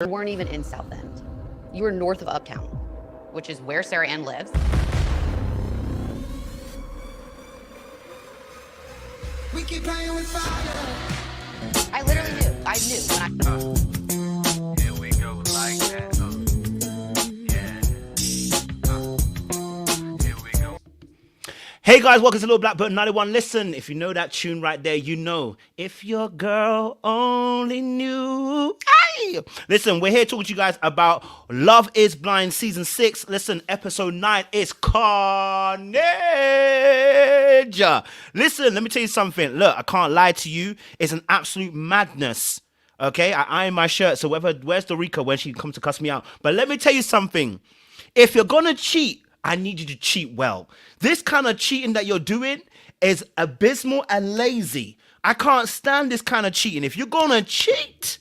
You weren't even in South End. You were north of Uptown, which is where Sarah Ann lives. We keep playing with fire. I literally knew. I knew when I... Here we go like that. Here we go. Hey guys, welcome to Little Blackbird 91. Listen, if you know that tune right there, you know. If your girl only knew. Aye! Listen, we're here talking to you guys about Love is Blind Season 6. Listen, Episode 9 is Carnage. Listen, let me tell you something. Look, I can't lie to you. It's an absolute madness. Okay, I iron my shirt, so where's Dorica when she comes to cuss me out? But let me tell you something. If you're gonna cheat, I need you to cheat well. This kind of cheating that you're doing is abysmal and lazy. I can't stand this kind of cheating. If you're gonna cheat,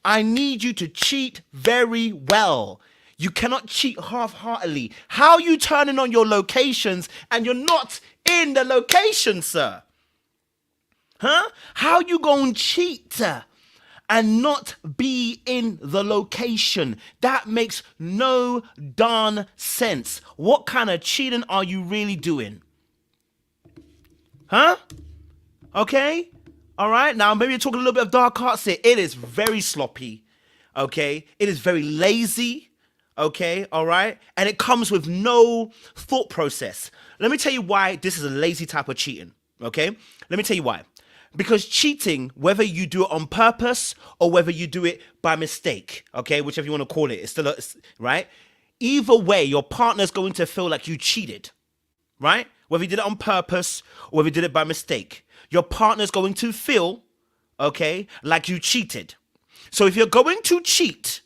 I need you to cheat very well. You cannot cheat half-heartedly. How are you turning on your locations and you're not in the location, sir? Huh? How you gonna cheat and not be in the location? That makes no darn sense. What kind of cheating are you really doing? Huh? Okay? All right? Now, maybe you're talking a little bit of dark arts here. It is very sloppy. Okay? It is very lazy. Okay? All right? And it comes with no thought process. Let me tell you why this is a lazy type of cheating. Okay? Let me tell you why. Because cheating, whether you do it on purpose or whether you do it by mistake, okay, whichever you want to call it, it's still, right? Either way, your partner's going to feel like you cheated, right? Whether you did it on purpose or whether you did it by mistake, your partner's going to feel, okay, like you cheated. So if you're going to cheat,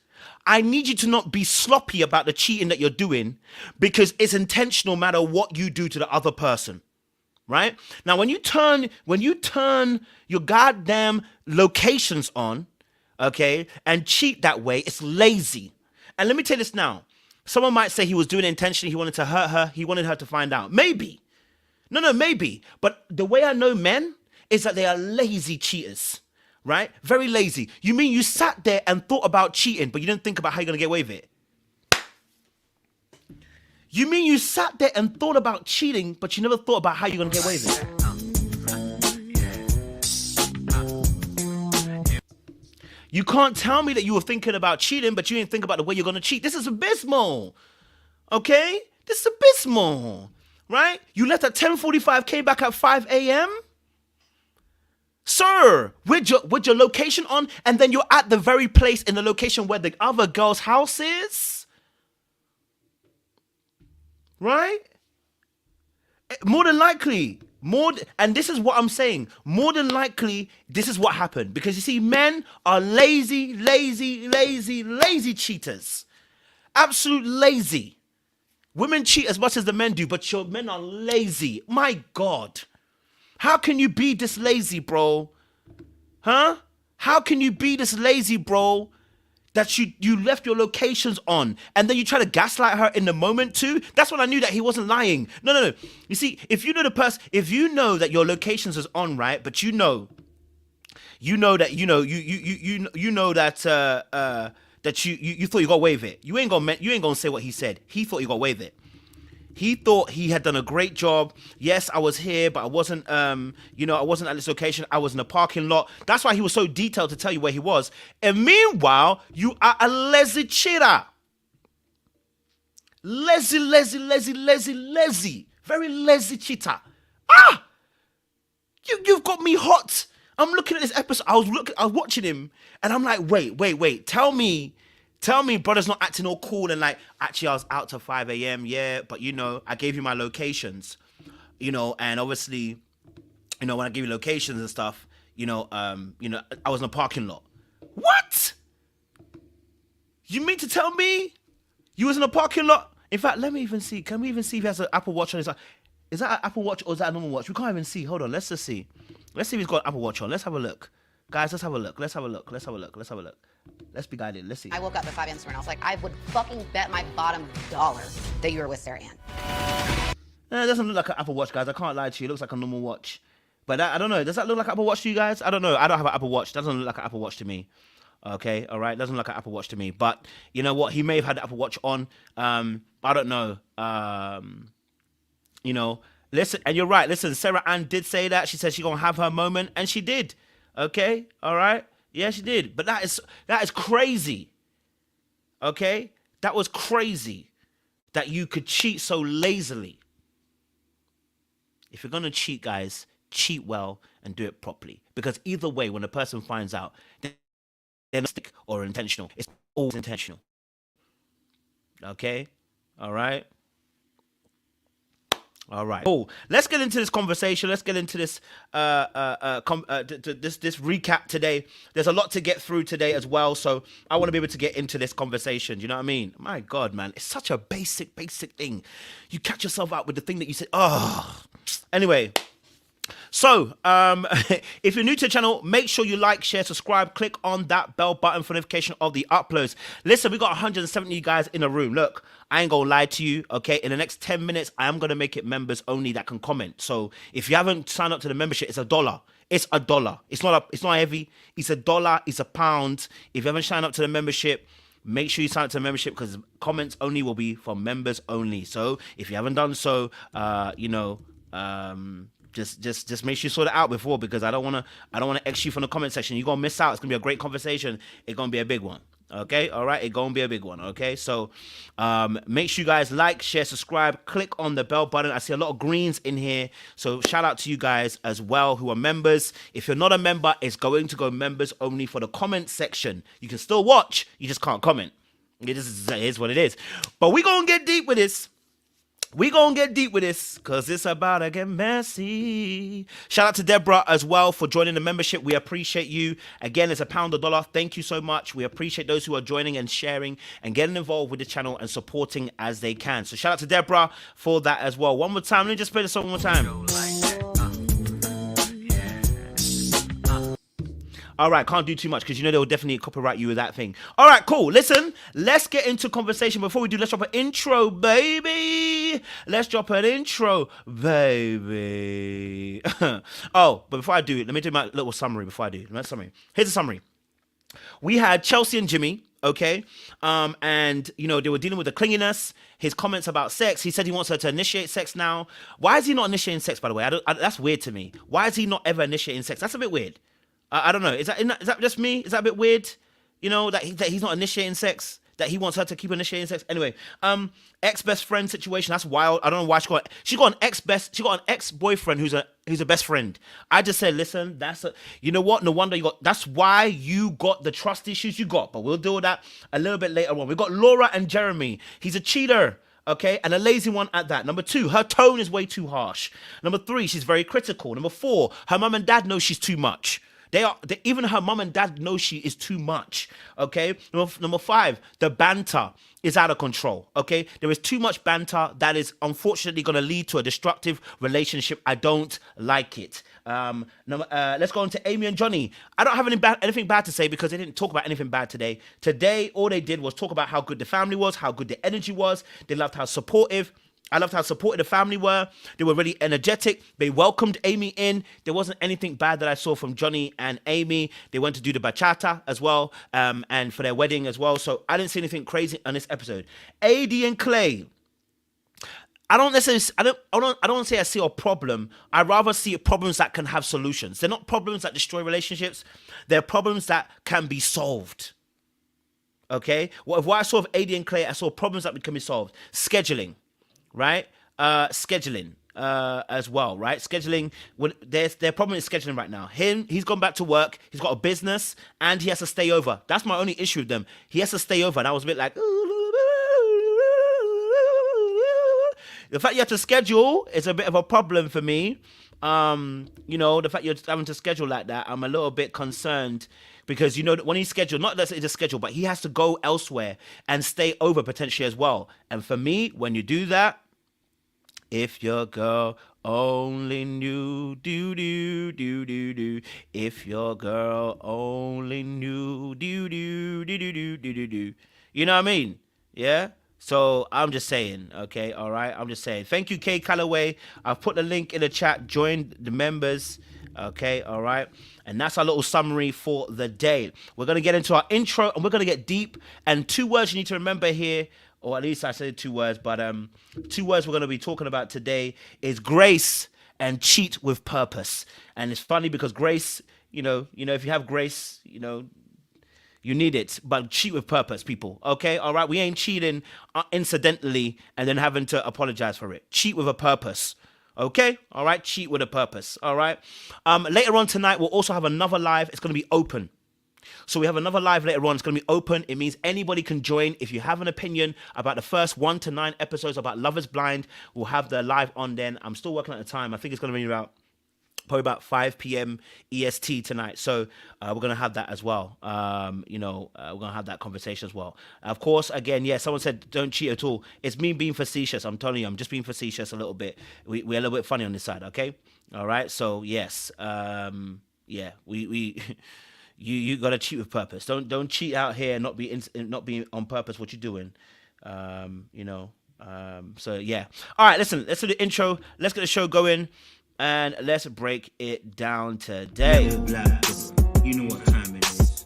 I need you to not be sloppy about the cheating that you're doing because it's intentional no matter what you do to the other person. Right? Now, when you turn your goddamn locations on, okay, and cheat that way, it's lazy. And let me tell you this now. Someone might say he was doing it intentionally. He wanted to hurt her. He wanted her to find out. Maybe. No, maybe. But the way I know men is that they are lazy cheaters, right? Very lazy. You mean you sat there and thought about cheating, but you didn't think about how you're going to get away with it? You mean you sat there and thought about cheating, but you never thought about how you're going to get away with it? You can't tell me that you were thinking about cheating, but you didn't think about the way you're going to cheat. This is abysmal. Okay? This is abysmal. Right? You left at 10:45, came back at 5 a.m.? Sir, with your location on, and then you're at the very place in the location where the other girl's house is? Right? More than likely, and this is what I'm saying, more than likely, this is what happened. Because you see, men are lazy cheaters. Absolute lazy. Women cheat as much as the men do, but your men are lazy. My God. How can you be this lazy, bro? Huh? How can you be this lazy, bro? That you left your locations on, and then you try to gaslight her in the moment too. That's when I knew that he wasn't lying. No. You see, if you know the person, if you know that your locations is on, right, but you know that you know that you thought you got away with it. You ain't gonna say what he said. He thought you got away with it. He thought he had done a great job. Yes, I was here, but I wasn't, I wasn't at this location. I was in a parking lot. That's why he was so detailed to tell you where he was. And meanwhile, you are a lazy cheater. Lazy. Very lazy cheater. You've got me hot. I'm looking at this episode. I was watching him, and I'm like, wait. Tell me, brother's not acting all cool and like, actually, I was out till 5 a.m. Yeah, but I gave you my locations, and obviously, when I give you locations and stuff, I was in a parking lot. What? You mean to tell me you was in a parking lot? In fact, let me even see. Can we even see if he has an Apple Watch on his? Is that an Apple Watch or is that a normal watch? We can't even see. Hold on, let's just see. Let's see if he's got an Apple Watch on. Let's have a look. Guys, let's have a look. Let's be guided. Let's see. I woke up at 5 a.m. and I was like, I would fucking bet my bottom dollar that you were with Sarah Ann. It doesn't look like an Apple Watch, guys. I can't lie to you. It looks like a normal watch. But I don't know. Does that look like an Apple Watch to you guys? I don't know. I don't have an Apple Watch. That doesn't look like an Apple Watch to me. Okay, all right. Doesn't look like an Apple Watch to me, but you know what? He may have had the Apple Watch on. I don't know. You know, listen, and you're right. Listen, Sarah Ann did say that. She said she's gonna have her moment, and she did. Okay, all right. Yeah, she did. But that is crazy. Okay, that was crazy that you could cheat so lazily. If you're gonna cheat, guys, cheat well and do it properly. Because either way, when a person finds out, they're not or intentional. It's always intentional. Okay? All right? All right. Cool. Let's get into this conversation. Let's get into this this recap today. There's a lot to get through today as well, so I want to be able to get into this conversation. You know what I mean? My God, man, it's such a basic thing. You catch yourself out with the thing that you said. Oh. Anyway. So, if you're new to the channel, make sure you like, share, subscribe, click on that bell button for notification of the uploads. Listen, we got 170 guys in the room. Look, I ain't gonna lie to you, okay? In the next 10 minutes, I am gonna make it members only that can comment. So, if you haven't signed up to the membership, it's $1. It's $1. It's not heavy. It's $1. It's £1. If you haven't signed up to the membership, make sure you sign up to the membership because comments only will be for members only. So, if you haven't done so, just make sure you sort it out before, because I don't wanna X you from the comment section. You're gonna miss out. It's gonna be a great conversation. It's gonna be a big one. Okay, all right, it's gonna be a big one. Okay, so make sure you guys like, share, subscribe, click on the bell button. I see a lot of greens in here, so shout out to you guys as well who are members. If you're not a member, it's going to go members only for the comment section. You can still watch, you just can't comment. It is what it is. But we're gonna get deep with this. We gonna get deep with this because it's about to get messy. Shout out to Deborah as well for joining the membership. We appreciate you. Again, it's £1 or $1. Thank you so much. We appreciate those who are joining and sharing and getting involved with the channel and supporting as they can. So shout out to Deborah for that as well. One more time. Let me just play this song one more time. All right, can't do too much because you know they'll definitely copyright you with that thing. All right, cool. Listen, let's get into conversation. Before we do, let's drop an intro, baby. Let's drop an intro, baby. Oh, but before I do it, let me do my little summary before I do. My summary. Here's a summary. We had Chelsea and Jimmy, okay? And, you know, they were dealing with the clinginess, his comments about sex. He said he wants her to initiate sex now. Why is he not initiating sex, by the way? That's weird to me. Why is he not ever initiating sex? That's a bit weird. I don't know. Is that just me? Is that a bit weird? You know, that he's not initiating sex? That he wants her to keep initiating sex? Anyway, ex-best friend situation. That's wild. I don't know why she got an ex-boyfriend who's a best friend. I just said, listen, you know what? No wonder that's why you got the trust issues you got. But we'll deal with that a little bit later on. We got Laura and Jeremy. He's a cheater. Okay, and a lazy one at that. Number 2, her tone is way too harsh. Number 3, she's very critical. Number 4, her mum and dad know she's too much. Even her mum and dad know she is too much. Okay. Number 5, the banter is out of control. Okay. There is too much banter that is unfortunately going to lead to a destructive relationship. I don't like it. Let's go on to Amy and Johnny. I don't have anything bad to say because they didn't talk about anything bad today. Today, all they did was talk about how good the family was, how good the energy was. They loved how supportive. I loved how supportive the family were. They were really energetic. They welcomed Amy in. There wasn't anything bad that I saw from Johnny and Amy. They went to do the bachata as well, and for their wedding as well. So I didn't see anything crazy on this episode. AD and Clay. I don't say I see a problem. I rather see problems that can have solutions. They're not problems that destroy relationships. They're problems that can be solved. Okay? What I saw of AD and Clay, I saw problems that can be solved. Scheduling. Right? Scheduling as well, right? Scheduling, their problem is scheduling right now. He's gone back to work, he's got a business, and he has to stay over. That's my only issue with them. He has to stay over, and I was a bit like, the fact you have to schedule is a bit of a problem for me. You know, the fact you're having to schedule like that, I'm a little bit concerned. Because, you know, when he's scheduled, not that it's a schedule, but he has to go elsewhere and stay over potentially as well. And for me, when you do that, if your girl only knew, do. If your girl only knew, do. You know what I mean? Yeah? So I'm just saying, okay, all right? I'm just saying. Thank you, Kay Calloway. I've put the link in the chat. Join the members. Okay, all right. And that's our little summary for the day. We're going to get into our intro and we're going to get deep. And 2 words you need to remember here, or at least I said 2 words, but 2 words we're going to be talking about today is grace and cheat with purpose. And it's funny because grace, you know, if you have grace, you need it, but cheat with purpose, people. Okay, all right. We ain't cheating incidentally and then having to apologize for it. Cheat with a purpose. Okay, all right. Cheat with a purpose. All right. Later on tonight, we'll also have another live. It's going to be open. So we have another live later on. It's going to be open. It means anybody can join. If you have an opinion about the first 1 to 9 episodes about Love is Blind, we'll have the live on then. I'm still working at the time. I think it's going to be probably about 5 p.m. EST tonight. So we're going to have that as well. We're going to have that conversation as well. Of course, again, yeah, someone said don't cheat at all. It's me being facetious. I'm telling you, I'm just being facetious a little bit. We're a little bit funny on this side, okay? All right, so yes. You got to cheat with purpose. Don't cheat out here and not be on purpose what you're doing. So yeah. All right, listen, let's do the intro. Let's get the show going. And let's break it down today. You know what time it is.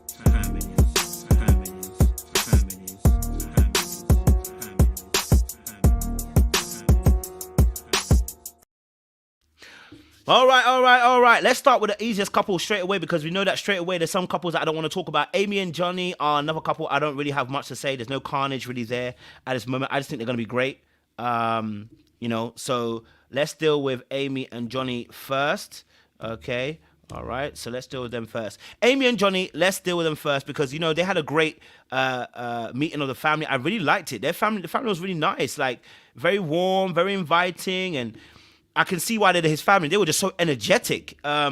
All right. Let's start with the easiest couple straight away because we know that straight away there's some couples that I don't want to talk about. Amy and Johnny are another couple I don't really have much to say. There's no carnage really there at this moment. I just think they're going to be great. So let's deal with Amy and Johnny first. Okay. All right. So let's deal with them first. Amy and Johnny, let's deal with them first because, they had a great meeting of the family. I really liked it. The family was really nice, like very warm, very inviting. And I can see why they're his family. They were just so energetic. At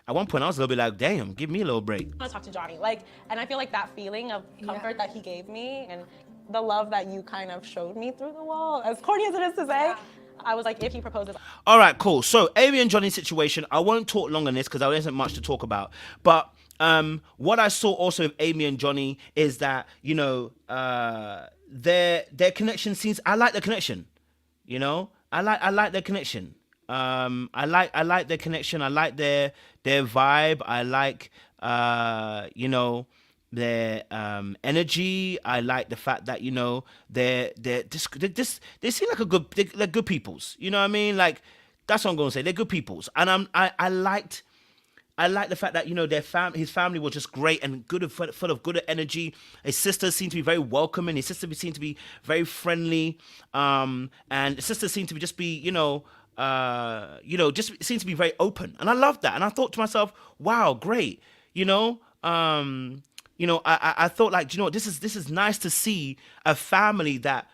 one point, I was a little bit like, damn, give me a little break. I want to talk to Johnny. And I feel like that feeling of comfort that he gave me and the love that you kind of showed me through the wall, as corny as it is to say, I was like, if he proposes. All right, cool. So Amy and Johnny's situation, I won't talk long on this because there isn't much to talk about. But what I saw also with Amy and Johnny is that, their connection seems, I like the connection, I like their connection. I like their connection. I like their vibe. I like, their energy. I like the fact that they seem like they're good peoples. You know what I mean? Like that's what I'm gonna say. They're good peoples, and I liked the fact that his family was just great and good, full of good energy. His sisters seemed to be very welcoming. His sisters seemed to be very friendly, and his sisters seemed to just be just seemed to be very open, and I loved that. And I thought to myself, wow, great. I thought like, this is nice to see a family that,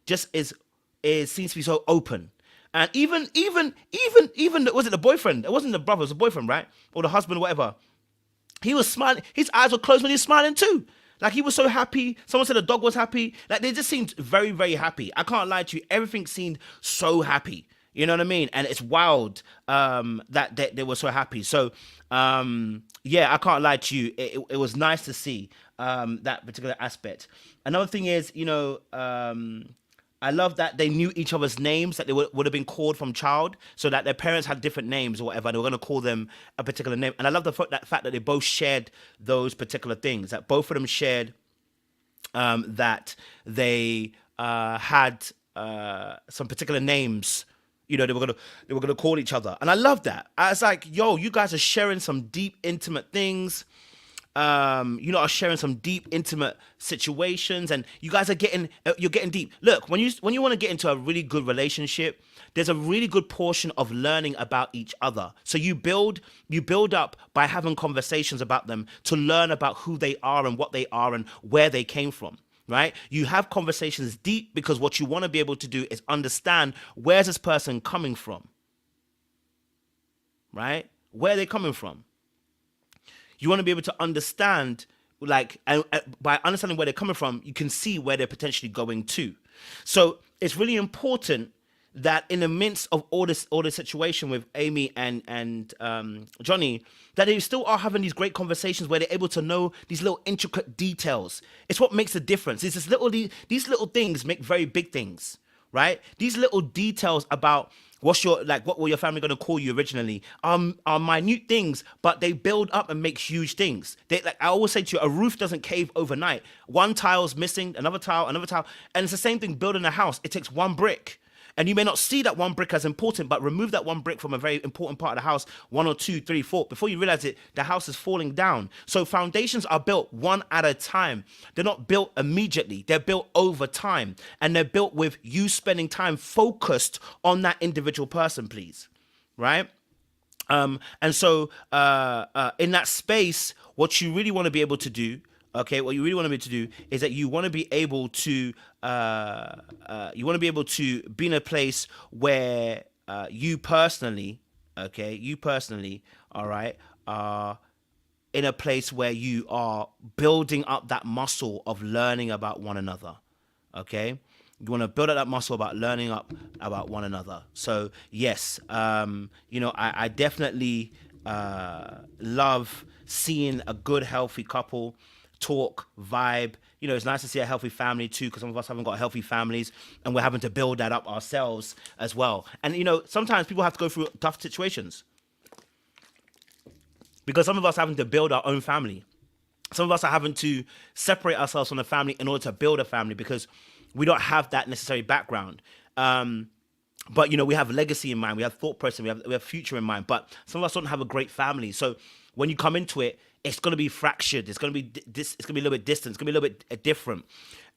just seems to be so open. And even was it the boyfriend? It wasn't the brother, it was the boyfriend, right? Or the husband, whatever. He was smiling. His eyes were closed when he was smiling too. Like he was so happy. Someone said the dog was happy. Like they just seemed very, very happy. I can't lie to you. Everything seemed so happy. You know what I mean? And it's wild that they were so happy. So, I can't lie to you. It was nice to see that particular aspect. Another thing is, I love that they knew each other's names that they would have been called from child, so that their parents had different names or whatever. They were going to call them a particular name. And I love the fact that they both shared those particular things, that both of them shared that they had some particular names. They were gonna call each other, and I love that. I was like, yo, you guys are sharing some deep, intimate things. Are sharing some deep, intimate situations, and you guys are you're getting deep. Look, when you want to get into a really good relationship, there's a really good portion of learning about each other. So you build up by having conversations about them to learn about who they are and what they are and where they came from. Right? You have conversations deep because what you want to be able to do is understand where's this person coming from. Right? Where are they coming from? You want to be able to understand, and by understanding where they're coming from, you can see where they're potentially going to. So it's really important that in the midst of all this situation with Amy and Johnny, that they still are having these great conversations where they're able to know these little intricate details. It's what makes a difference. It's these little things make very big things, right? These little details about What were your family going to call you originally? Are minute things, but they build up and make huge things. Like I always say to you, a roof doesn't cave overnight. One tile's missing, another tile, and it's the same thing building a house. It takes one brick. And you may not see that one brick as important, but remove that one brick from a very important part of the house, 1 or 2, 3, 4. Before you realize it, the house is falling down. So foundations are built one at a time. They're not built immediately. They're built over time. And they're built with you spending time focused on that individual person, please. Right? And so in that space, what you really want to be able to do, okay, what you really want to be able to do is that you want to be able to be in a place where you personally, all right, are in a place where you are building up that muscle of learning about one another, okay? You want to build up that muscle about learning about one another. So yes, I definitely love seeing a good, healthy couple talk, vibe. It's nice to see a healthy family too, because some of us haven't got healthy families and we're having to build that up ourselves as well. And sometimes people have to go through tough situations because some of us are having to build our own family. Some of us are having to separate ourselves from the family in order to build a family because we don't have that necessary background. But we have legacy in mind, we have thought process, we have future in mind. But some of us don't have a great family. So when you come into it, it's going to be fractured. It's going to be it's going to be a little bit distant. It's going to be a little bit different.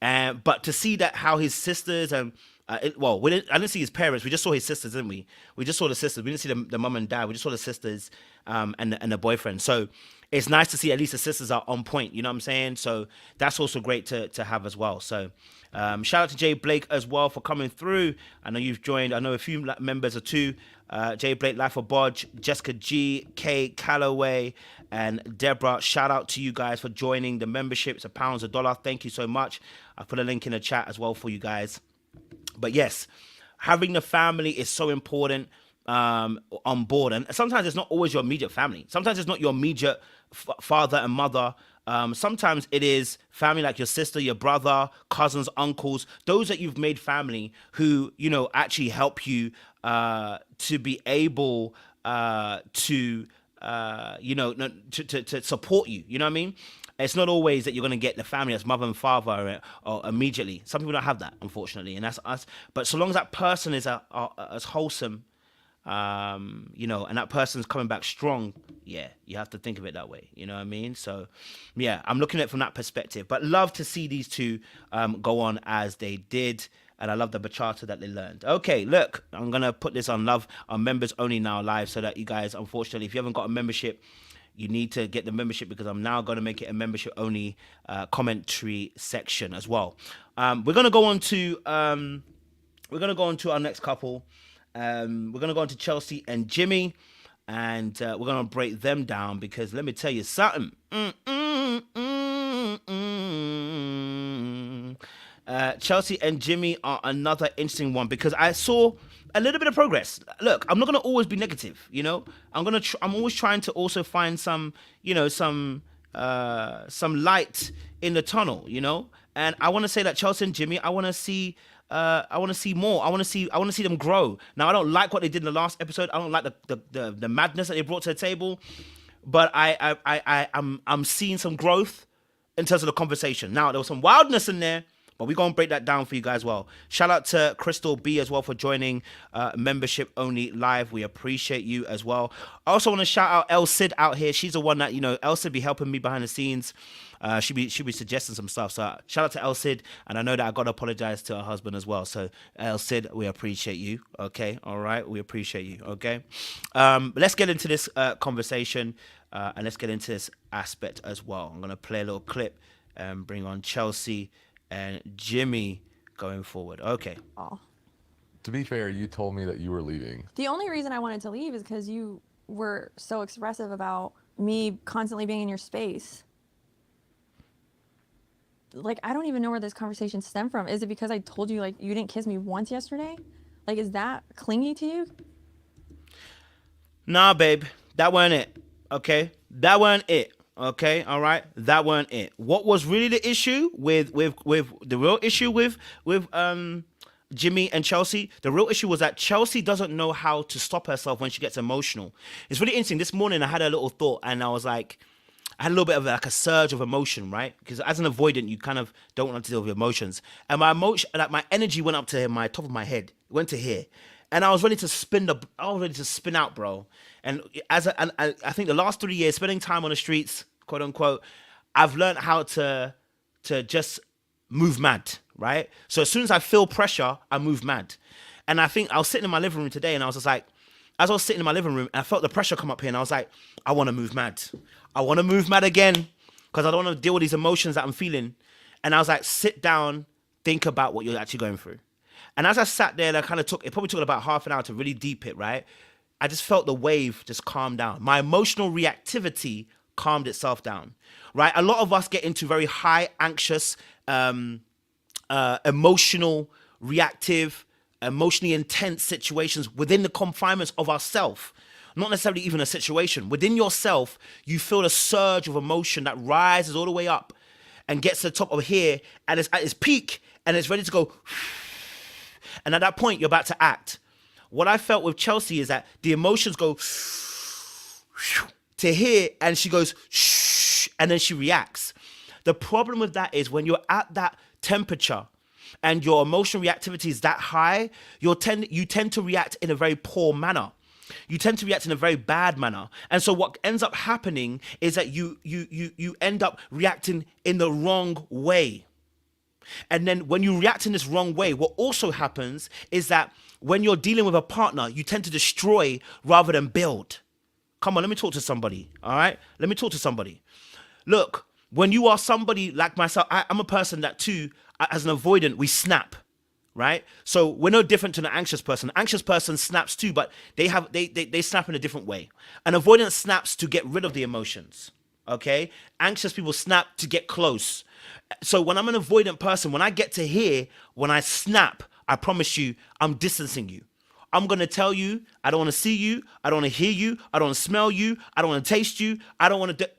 But to see that how his sisters and I didn't see his parents. We just saw his sisters, didn't we? We just saw the sisters. We didn't see the mum and dad. We just saw the sisters and the boyfriend. So it's nice to see at least the sisters are on point. You know what I'm saying? So that's also great to have as well. So shout out to Jay Blake as well for coming through. I know you've joined. I know a few members are too. Jay Blake, Life of Bodge, Jessica G, Kay Calloway, and Deborah. Shout out to you guys for joining the membership. It's £1, $1. Thank you so much. I put a link in the chat as well for you guys. But yes, having the family is so important on board. And sometimes it's not always your immediate family. Sometimes it's not your immediate father and mother. Sometimes it is family like your sister, your brother, cousins, uncles, those that you've made family who, actually help you to be able to support you. You know what I mean? It's not always that you're going to get the family as mother and father or immediately. Some people don't have that, unfortunately, and that's us. But so long as that person is as wholesome, and that person's coming back strong, yeah, you have to think of it that way. You know what I mean? So, yeah, I'm looking at it from that perspective. But love to see these two go on as they did. And I love the bachata that they learned. Okay, look, I'm going to put this on members only now live so that you guys, unfortunately, if you haven't got a membership, you need to get the membership because I'm now going to make it a membership only commentary section as well. We're going to go on to our next couple. We're going to go on to Chelsea and Jimmy, and we're going to break them down because let me tell you something. Chelsea and Jimmy are another interesting one because I saw a little bit of progress. Look, I'm not going to always be negative, I'm always trying to also find some light in the tunnel, And I want to say that Chelsea and Jimmy, I want to see more. I want to see them grow. Now, I don't like what they did in the last episode. I don't like the madness that they brought to the table, but I'm seeing some growth in terms of the conversation. Now, there was some wildness in there, but we're going to break that down for you guys as well. Shout out to Crystal B as well for joining membership only live. We appreciate you as well. I also want to shout out El Cid out here. She's the one that, El Cid be helping me behind the scenes. She'll be suggesting some stuff. So shout out to El Cid. And I know that I got to apologize to her husband as well. So El Cid, we appreciate you. Okay. All right. We appreciate you. Okay. Let's get into this conversation and let's get into this aspect as well. I'm going to play a little clip and bring on Chelsea and Jimmy going forward. Okay. Oh. To be fair, you told me that you were leaving. The only reason I wanted to leave is because you were so expressive about me constantly being in your space. Like, I don't even know where this conversation stemmed from. Is it because I told you, you didn't kiss me once yesterday? Like, is that clingy to you? Nah, babe. That weren't it. Okay? That weren't it. Okay, all right, that weren't it. What was really the issue with the real issue with Jimmy and Chelsea, the real issue was that Chelsea doesn't know how to stop herself when she gets emotional. It's really interesting. This morning I had a little thought and I was like, I had a little bit of like a surge of emotion, right? Because as an avoidant, you kind of don't want to deal with emotions. And my emotion, like my energy went up to my top of my head, it went to here. And I was ready to spin out, bro. And I think the last 3 years, spending time on the streets, quote unquote, I've learned how to just move mad, right? So as soon as I feel pressure, I move mad. And I think I was sitting in my living room today and I was just like, as I was sitting in my living room, I felt the pressure come up here and I was like, I want to move mad. I want to move mad again because I don't want to deal with these emotions that I'm feeling. And I was like, sit down, think about what you're actually going through. And as I sat there, it probably took about half an hour to really deep it, right? I just felt the wave just calm down. My emotional reactivity calmed itself down, right? A lot of us get into very high, anxious, emotional, reactive, emotionally intense situations within the confinements of ourself. Not necessarily even a situation. Within yourself, you feel a surge of emotion that rises all the way up and gets to the top of here and it's at its peak and it's ready to go. And at that point, you're about to act. What I felt with Chelsea is that the emotions go to here and she goes and then she reacts. The problem with that is when you're at that temperature and your emotional reactivity is that high, you tend to react in a very poor manner. You tend to react in a very bad manner. And so what ends up happening is that you end up reacting in the wrong way. And then when you react in this wrong way, what also happens is that when you're dealing with a partner, you tend to destroy rather than build. Come on, let me talk to somebody, all right? Let me talk to somebody. Look, when you are somebody like myself, I'm a person that too, as an avoidant, we snap. Right? So we're no different to an anxious person. An anxious person snaps too, but they snap in a different way. An avoidant snaps to get rid of the emotions. Okay? Anxious people snap to get close. So when I'm an avoidant person, when I get to here, when I snap, I promise you, I'm distancing you. I'm going to tell you, I don't want to see you. I don't want to hear you. I don't want to smell you. I don't want to taste you. I don't want to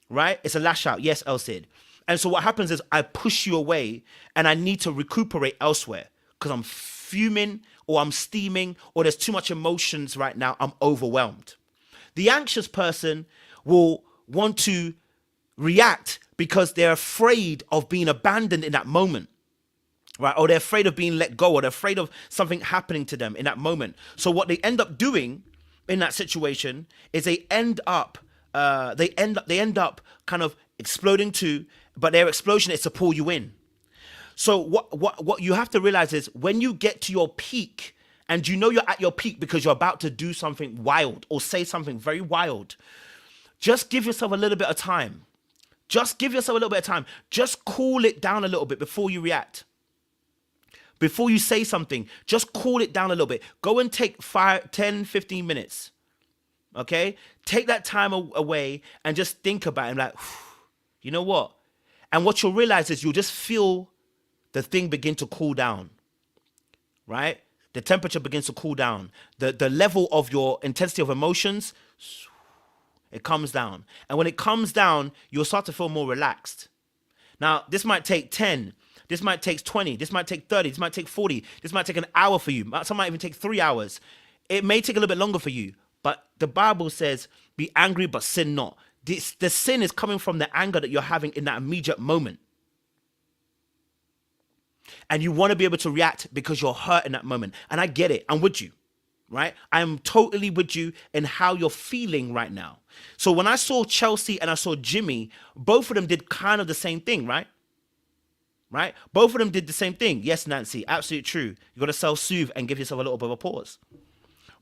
right? It's a lash out. Yes, El Cid. And so what happens is I push you away and I need to recuperate elsewhere. Because I'm fuming or I'm steaming or there's too much emotions right now, I'm overwhelmed. The anxious person will want to react because they're afraid of being abandoned in that moment, right? Or they're afraid of being let go or they're afraid of something happening to them in that moment. So what they end up doing in that situation is they end up kind of exploding too, but their explosion is to pull you in. So what you have to realize is when you get to your peak and you know you're at your peak because you're about to do something wild or say something very wild, just give yourself a little bit of time. Just give yourself a little bit of time. Just cool it down a little bit before you react. Before you say something, just cool it down a little bit. Go and take 5, 10, 15 minutes. Okay? Take that time away and just think about it and like, you know what? And what you'll realize is you'll just feel the thing begin to cool down, right? The temperature begins to cool down. The level of your intensity of emotions, it comes down. And when it comes down, you'll start to feel more relaxed. Now, this might take 10, this might take 20, this might take 30, this might take 40, this might take an hour for you. Some might even take 3 hours. It may take a little bit longer for you, but the Bible says, be angry, but sin not. The sin is coming from the anger that you're having in that immediate moment. And you want to be able to react because you're hurt in that moment. And I get it. I'm with you, right? I am totally with you in how you're feeling right now. So when I saw Chelsea and I saw Jimmy, both of them did kind of the same thing, right? Right? Both of them did the same thing. Yes, Nancy, absolutely true. You got to self-soothe and give yourself a little bit of a pause.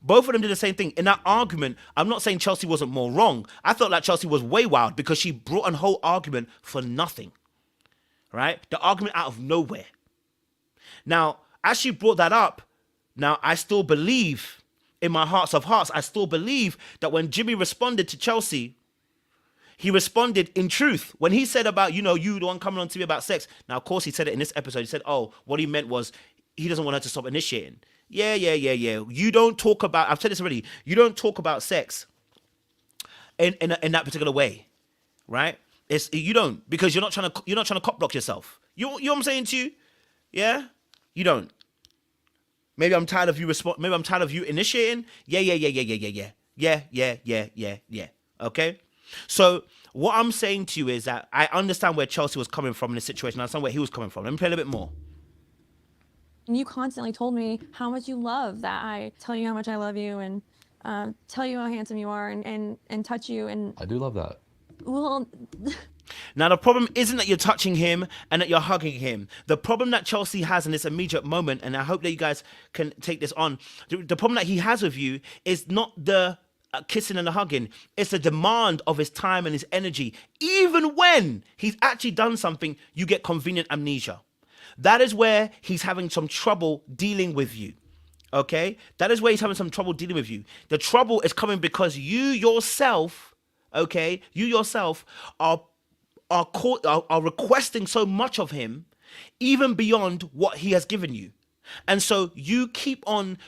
Both of them did the same thing. In that argument, I'm not saying Chelsea wasn't more wrong. I felt like Chelsea was way wild because she brought a whole argument for nothing, right? The argument out of nowhere. Now, as she brought that up, now I still believe in my hearts of hearts, I still believe that when Jimmy responded to Chelsea, he responded in truth. When he said about, you the one coming on to me about sex. Now, of course, he said it in this episode. He said, oh, what he meant was he doesn't want her to stop initiating. Yeah. You don't talk about, I've said this already, you don't talk about sex in that particular way, right? You don't, because you're not trying to cock block yourself. You know what I'm saying to you? Yeah? You don't. Maybe I'm tired of you maybe I'm tired of you initiating. Yeah. Okay? So what I'm saying to you is that I understand where Chelsea was coming from in this situation. I understand where he was coming from. Let me play a little bit more. And you constantly told me how much you love that I tell you how much I love you and tell you how handsome you are and touch you. And I do love that. well, Now, the problem isn't that you're touching him and that you're hugging him. The problem that Chelsea has in this immediate moment, and I hope that you guys can take this on, the problem that he has with you is not the kissing and the hugging. It's the demand of his time and his energy. Even when he's actually done something, you get convenient amnesia. That is where he's having some trouble dealing with you. Okay? That is where he's having some trouble dealing with you. The trouble is coming because you yourself, okay, you yourself are requesting so much of him, even beyond what he has given you. And so you keep on,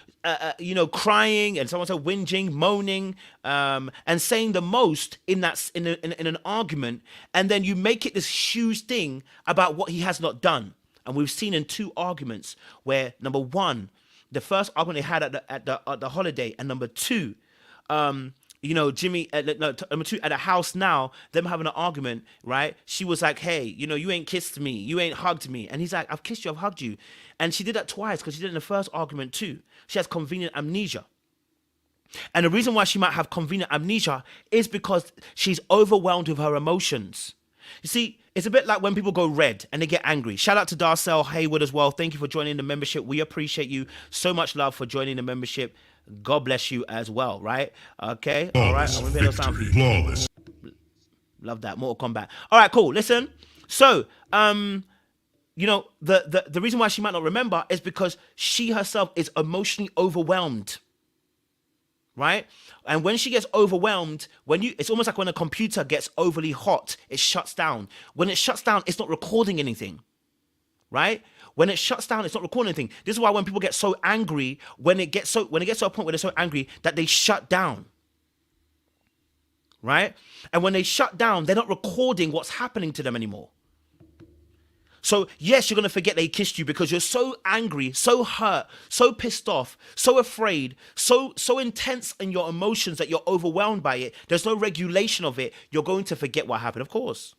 crying, and someone said whinging, moaning, and saying the most in an argument, and then you make it this huge thing about what he has not done. And we've seen in 2 arguments where, number 1, the first argument they had at the holiday, and number 2, Jimmy, number 2, at the house now, them having an argument, right? She was like, hey, you ain't kissed me. You ain't hugged me. And he's like, I've kissed you, I've hugged you. And she did that twice because she did it in the first argument too. She has convenient amnesia. And the reason why she might have convenient amnesia is because she's overwhelmed with her emotions. You see, it's a bit like when people go red and they get angry. Shout out to Darcel Haywood as well. Thank you for joining the membership. We appreciate you. So much love for joining the membership. God bless you as well, right? Okay, all right. I'm gonna play those sound for you. Flawless. Love that. Mortal Kombat. All right, cool. Listen. So, the reason why she might not remember is because she herself is emotionally overwhelmed, right? And when she gets overwhelmed, it's almost like when a computer gets overly hot, it shuts down. When it shuts down, it's not recording anything, right? When it shuts down, it's not recording anything. This is why when people get so angry, when it gets to a point where they're so angry that they shut down, right? And when they shut down, they're not recording what's happening to them anymore. So yes, you're going to forget they kissed you because you're so angry, so hurt, so pissed off, so afraid, so intense in your emotions that you're overwhelmed by it. There's no regulation of it. You're going to forget what happened. Of course.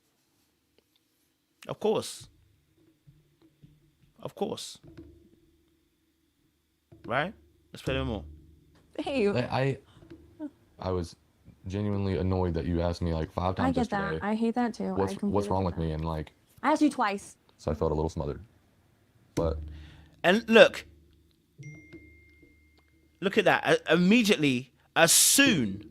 Of course. Of course. Right? Let's play a little more. hey, I was genuinely annoyed that you asked me like 5 times I get yesterday. that. I hate that too. What's wrong with me? And like, I asked you twice. so I felt a little smothered. But And look at that. Immediately, as soon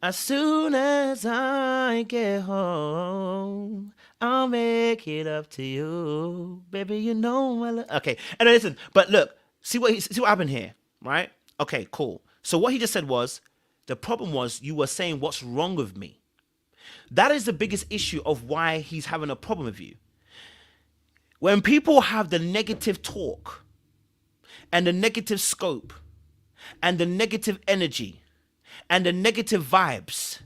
as I get home, I'll make it up to you, baby. You know my love. Okay, and listen, but look, see what happened here, right? Okay, cool. So what he just said was, the problem was you were saying what's wrong with me. That is the biggest issue of why he's having a problem with you. When people have the negative talk and the negative scope and the negative energy and the negative vibes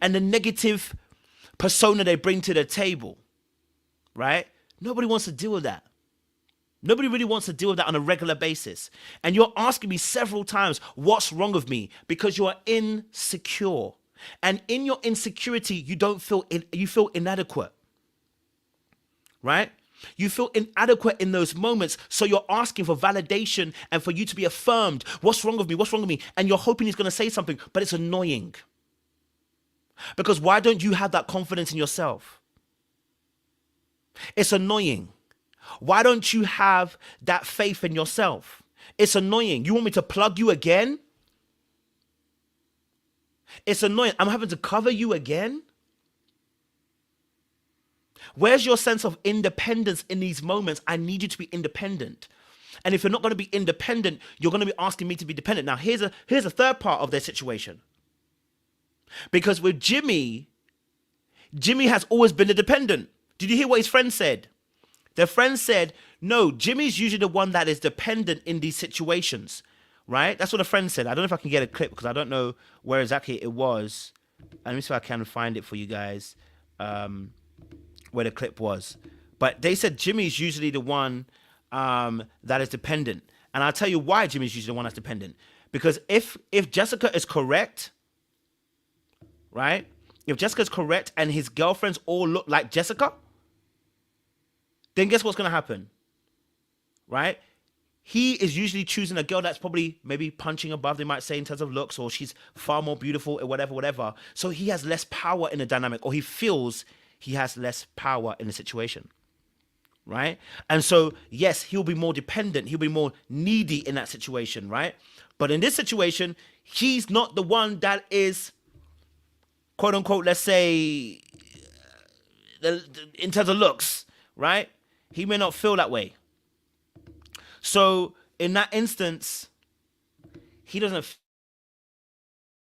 and the negative persona they bring to the table, right? Nobody wants to deal with that. Nobody really wants to deal with that on a regular basis. And you're asking me several times, what's wrong with me? Because you are insecure. And in your insecurity, you feel inadequate, right? You feel inadequate in those moments. So you're asking for validation and for you to be affirmed. What's wrong with me? What's wrong with me? And you're hoping he's going to say something, but it's annoying. Because why don't you have that confidence in yourself? It's annoying. Why don't you have that faith in yourself? It's annoying. You want me to plug you again? It's annoying. I'm having to cover you again? Where's your sense of independence in these moments? I need you to be independent. And if you're not going to be independent, you're going to be asking me to be dependent. Now, here's a third part of their situation. Because with Jimmy has always been the dependent. Did you hear what his friend said? Their friend said, no, Jimmy's usually the one that is dependent in these situations, right? That's what a friend said. I don't know if I can get a clip because I don't know where exactly it was. Let me see if I can find it for you guys, where the clip was. But they said Jimmy's usually the one that is dependent. And I'll tell you why Jimmy's usually the one that's dependent. Because if Jessica is correct, right? If Jessica's correct and his girlfriends all look like Jessica, then guess what's going to happen? Right? He is usually choosing a girl that's probably maybe punching above, they might say, in terms of looks, or she's far more beautiful, or whatever. So he has less power in the dynamic, or he feels he has less power in the situation. Right? And so, yes, he'll be more dependent. He'll be more needy in that situation, right? But in this situation, he's not the one that is, quote unquote, let's say, in terms of looks, right? He may not feel that way. So in that instance, he doesn't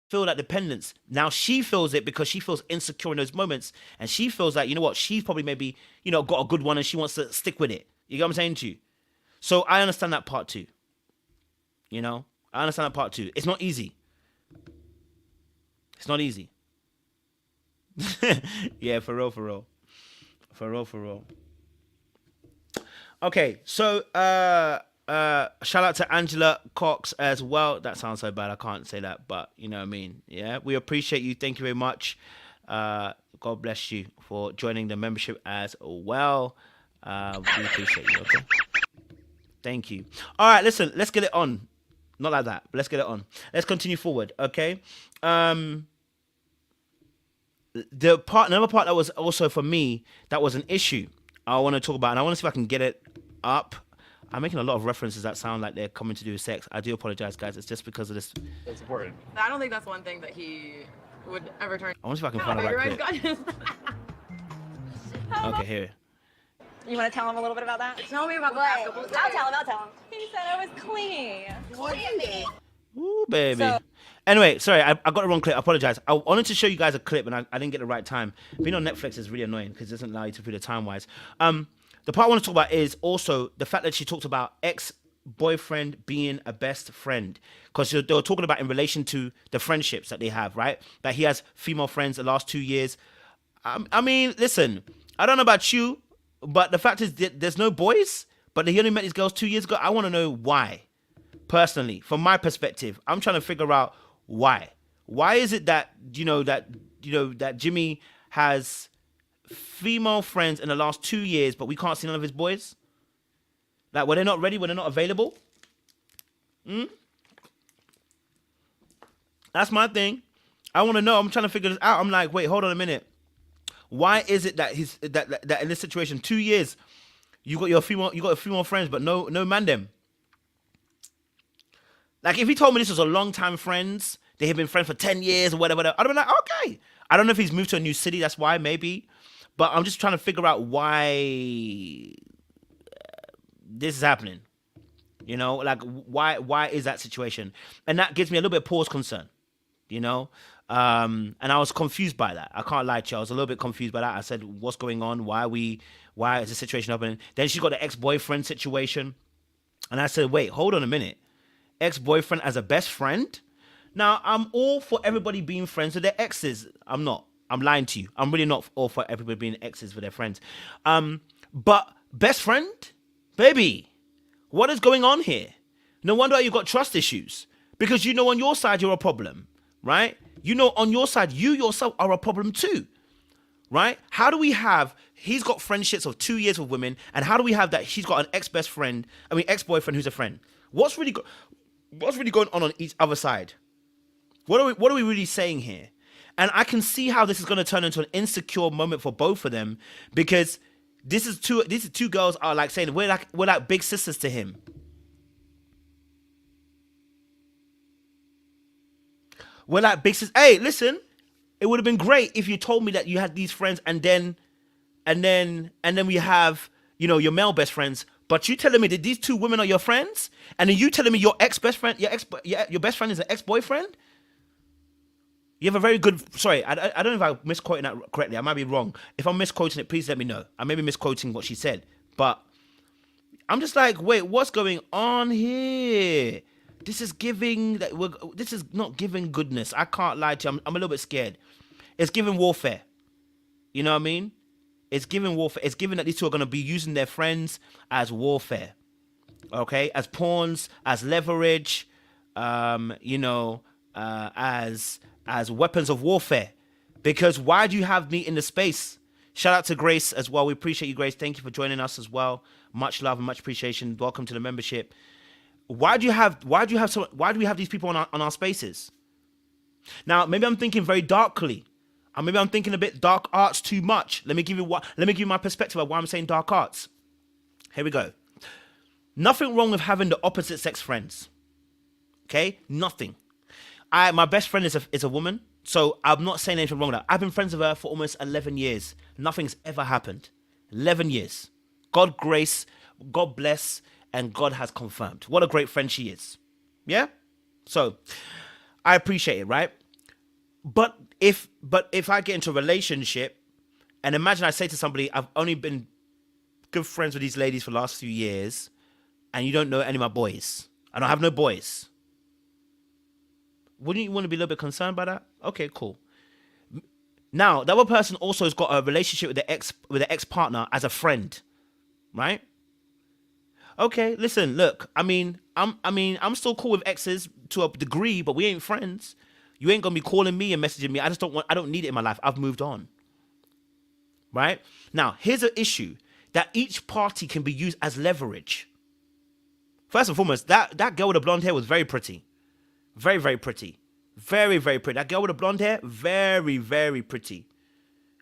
feel that dependence. Now she feels it because she feels insecure in those moments, and she feels like, you know what, she's probably maybe, you know, got a good one and she wants to stick with it. You get what I'm saying to you? So I understand that part too. You know, I understand that part too. It's not easy. It's not easy. Yeah, for real. Okay, so shout out to Angela Cox as well. That sounds so bad, I can't say that, but you know what I mean. Yeah, we appreciate you. Thank you very much. God bless you for joining the membership as well. We appreciate you. Okay, thank you. All right, listen, let's get it on. Not like that, but let's get it on. Let's continue forward. Okay. Another part that was also for me that was an issue I want to talk about, and I want to see if I can get it up. I'm making a lot of references that sound like they're coming to do with sex. I do apologize, guys. It's just because of this. It's important. I don't think that's one thing that he would ever turn. I want to see if I can find the right clip. Okay, here. You want to tell him a little bit about that? Tell me about the basketball. I'll tell him. He said I was clingy. What do you mean? Ooh, baby. Anyway, sorry, I got the wrong clip. I apologize. I wanted to show you guys a clip, and I didn't get the right time. Being on Netflix is really annoying because it doesn't allow you to put the time-wise. The part I want to talk about is also the fact that she talked about ex-boyfriend being a best friend. Because they were talking about in relation to the friendships that they have, right? That he has female friends the last 2 years. I mean, listen, I don't know about you, but the fact is that there's no boys, but he only met these girls 2 years ago. I want to know why. Personally, from my perspective, I'm trying to figure out why. Why is it that, that Jimmy has female friends in the last 2 years, but we can't see none of his boys? Like, when they're not ready, when they're not available? That's my thing. I want to know. I'm trying to figure this out. I'm like, wait, hold on a minute. Why is it that that in this situation, 2 years, you got female friends, but no man them? Like, if he told me this was a long time friends, they have been friends for 10 years or whatever, I'd be like, okay. I don't know if he's moved to a new city, that's why, maybe. But I'm just trying to figure out why this is happening. You know, like, why is that situation? And that gives me a little bit of pause concern, you know? And I was confused by that. I can't lie to you. I was a little bit confused by that. I said, what's going on? Why is this situation happening? Then she got the ex-boyfriend situation. And I said, wait, hold on a minute. Ex-boyfriend as a best friend? Now, I'm all for everybody being friends with their exes. I'm not. I'm lying to you. I'm really not all for everybody being exes with their friends. But best friend? Baby, what is going on here? No wonder you've got trust issues. Because you know on your side you're a problem, right? You know on your side you yourself are a problem too, right? How do we have, he's got friendships of 2 years with women, and how do we have that she's got an ex-boyfriend who's a friend? What's really going on each other side? What are we really saying here? And I can see how this is going to turn into an insecure moment for both of them, because these two girls are like saying we're like big sisters to him. We're like big sisters. Hey, listen, it would have been great if you told me that you had these friends and then we have, your male best friends. But you telling me that these two women are your friends, and then you telling me your ex-best friend, your best friend is an ex-boyfriend? You have a very good... Sorry, I don't know if I'm misquoting that correctly. I might be wrong. If I'm misquoting it, please let me know. I may be misquoting what she said. But I'm just like, wait, what's going on here? This is this is not giving goodness. I can't lie to you. I'm a little bit scared. It's giving warfare. You know what I mean? It's giving warfare. It's giving that these two are going to be using their friends as warfare. okay, as pawns, as leverage, as weapons of warfare. Because why do you have me in the space? Shout out to Grace as well. We appreciate you, Grace. Thank you for joining us as well. Much love and much appreciation. Welcome to the membership. Why do we have these people on our spaces? Now, maybe I'm thinking very darkly. And maybe I'm thinking a bit dark arts too much. Let me give you my perspective of why I'm saying dark arts. Here we go. Nothing wrong with having the opposite sex friends. Okay? Nothing. My best friend is a woman, so I'm not saying anything wrong with that. I've been friends with her for almost 11 years. Nothing's ever happened. 11 years. God grace, God bless, and God has confirmed. What a great friend she is. Yeah? So, I appreciate it, right? But if I get into a relationship, and imagine I say to somebody, I've only been good friends with these ladies for the last few years, and you don't know any of my boys. I don't have no boys. Wouldn't you want to be a little bit concerned by that? Okay, cool. Now, the other person also has got a relationship with the ex-partner as a friend, right? Okay, listen, look, I'm still cool with exes to a degree, but we ain't friends. You ain't gonna be calling me and messaging me. I don't need it in my life. I've moved on. Right? Now, here's an issue that each party can be used as leverage. First and foremost, that girl with the blonde hair was very pretty. Very, very pretty. Very, very pretty. That girl with the blonde hair, very, very pretty.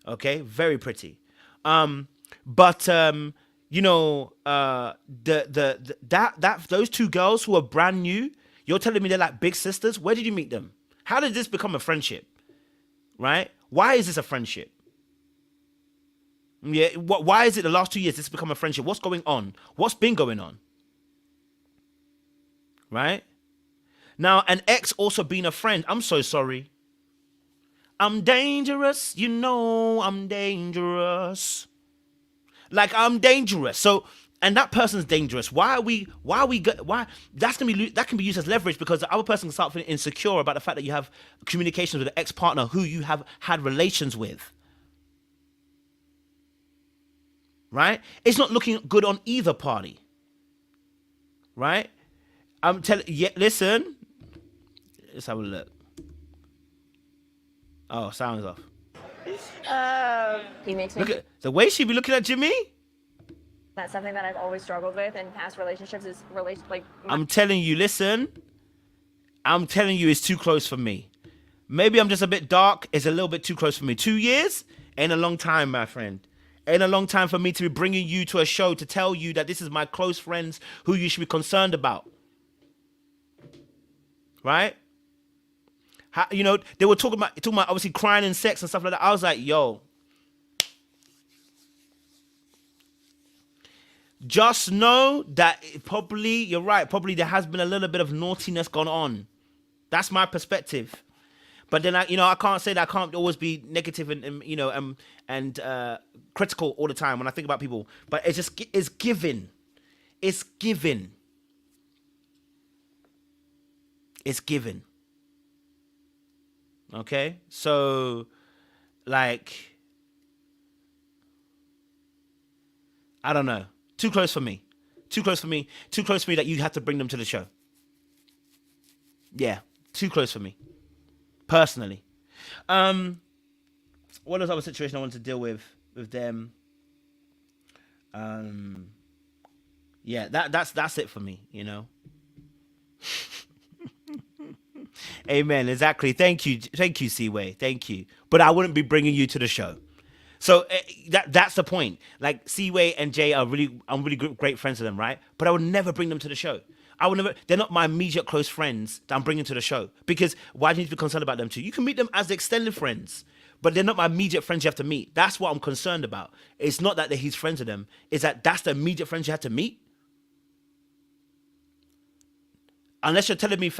Okay? Very pretty. Those two girls who are brand new, you're telling me they're like big sisters? Where did you meet them? How did this become a friendship? Right? Why is this a friendship? Yeah, why is it the last 2 years this has become a friendship? What's going on? What's been going on? Right? Now, an ex also being a friend. I'm so sorry. I'm dangerous. You know I'm dangerous. Like, I'm dangerous. So, and that person's dangerous. That can be used as leverage, because the other person can start feeling insecure about the fact that you have communications with an ex-partner who you have had relations with. Right? It's not looking good on either party. Right? Listen. Let's have a look. Oh, sound's off. He makes me. Look at the way she be looking at Jimmy. That's something that I've always struggled with in past relationships is I'm telling you, listen. I'm telling you, it's too close for me. Maybe I'm just a bit dark. It's a little bit too close for me. 2 years ain't a long time, my friend. Ain't a long time for me to be bringing you to a show to tell you that this is my close friends who you should be concerned about. Right? They were talking about obviously crying and sex and stuff like that. I was like, yo, just know that you're right. Probably there has been a little bit of naughtiness gone on. That's my perspective. But then I can't say that I can't always be negative and critical all the time when I think about people. But it's given. It's given. It's given. Okay? So, like, I don't know. Too close for me. Too close for me. Too close for me that you have to bring them to the show. Yeah. Too close for me. Personally. What other situation I want to deal with them? Yeah, that's it for me, Amen. Exactly. Thank you, Seaway. Thank you. But I wouldn't be bringing you to the show. So that's the point. Like, Seaway and Jay I'm really great friends with them, right? But I would never bring them to the show. They're not my immediate close friends that I'm bringing to the show. Because why do you need to be concerned about them too? You can meet them as extended friends, but they're not my immediate friends you have to meet. That's what I'm concerned about. It's not that he's friends with them. It's that's the immediate friends you have to meet. Unless you're telling me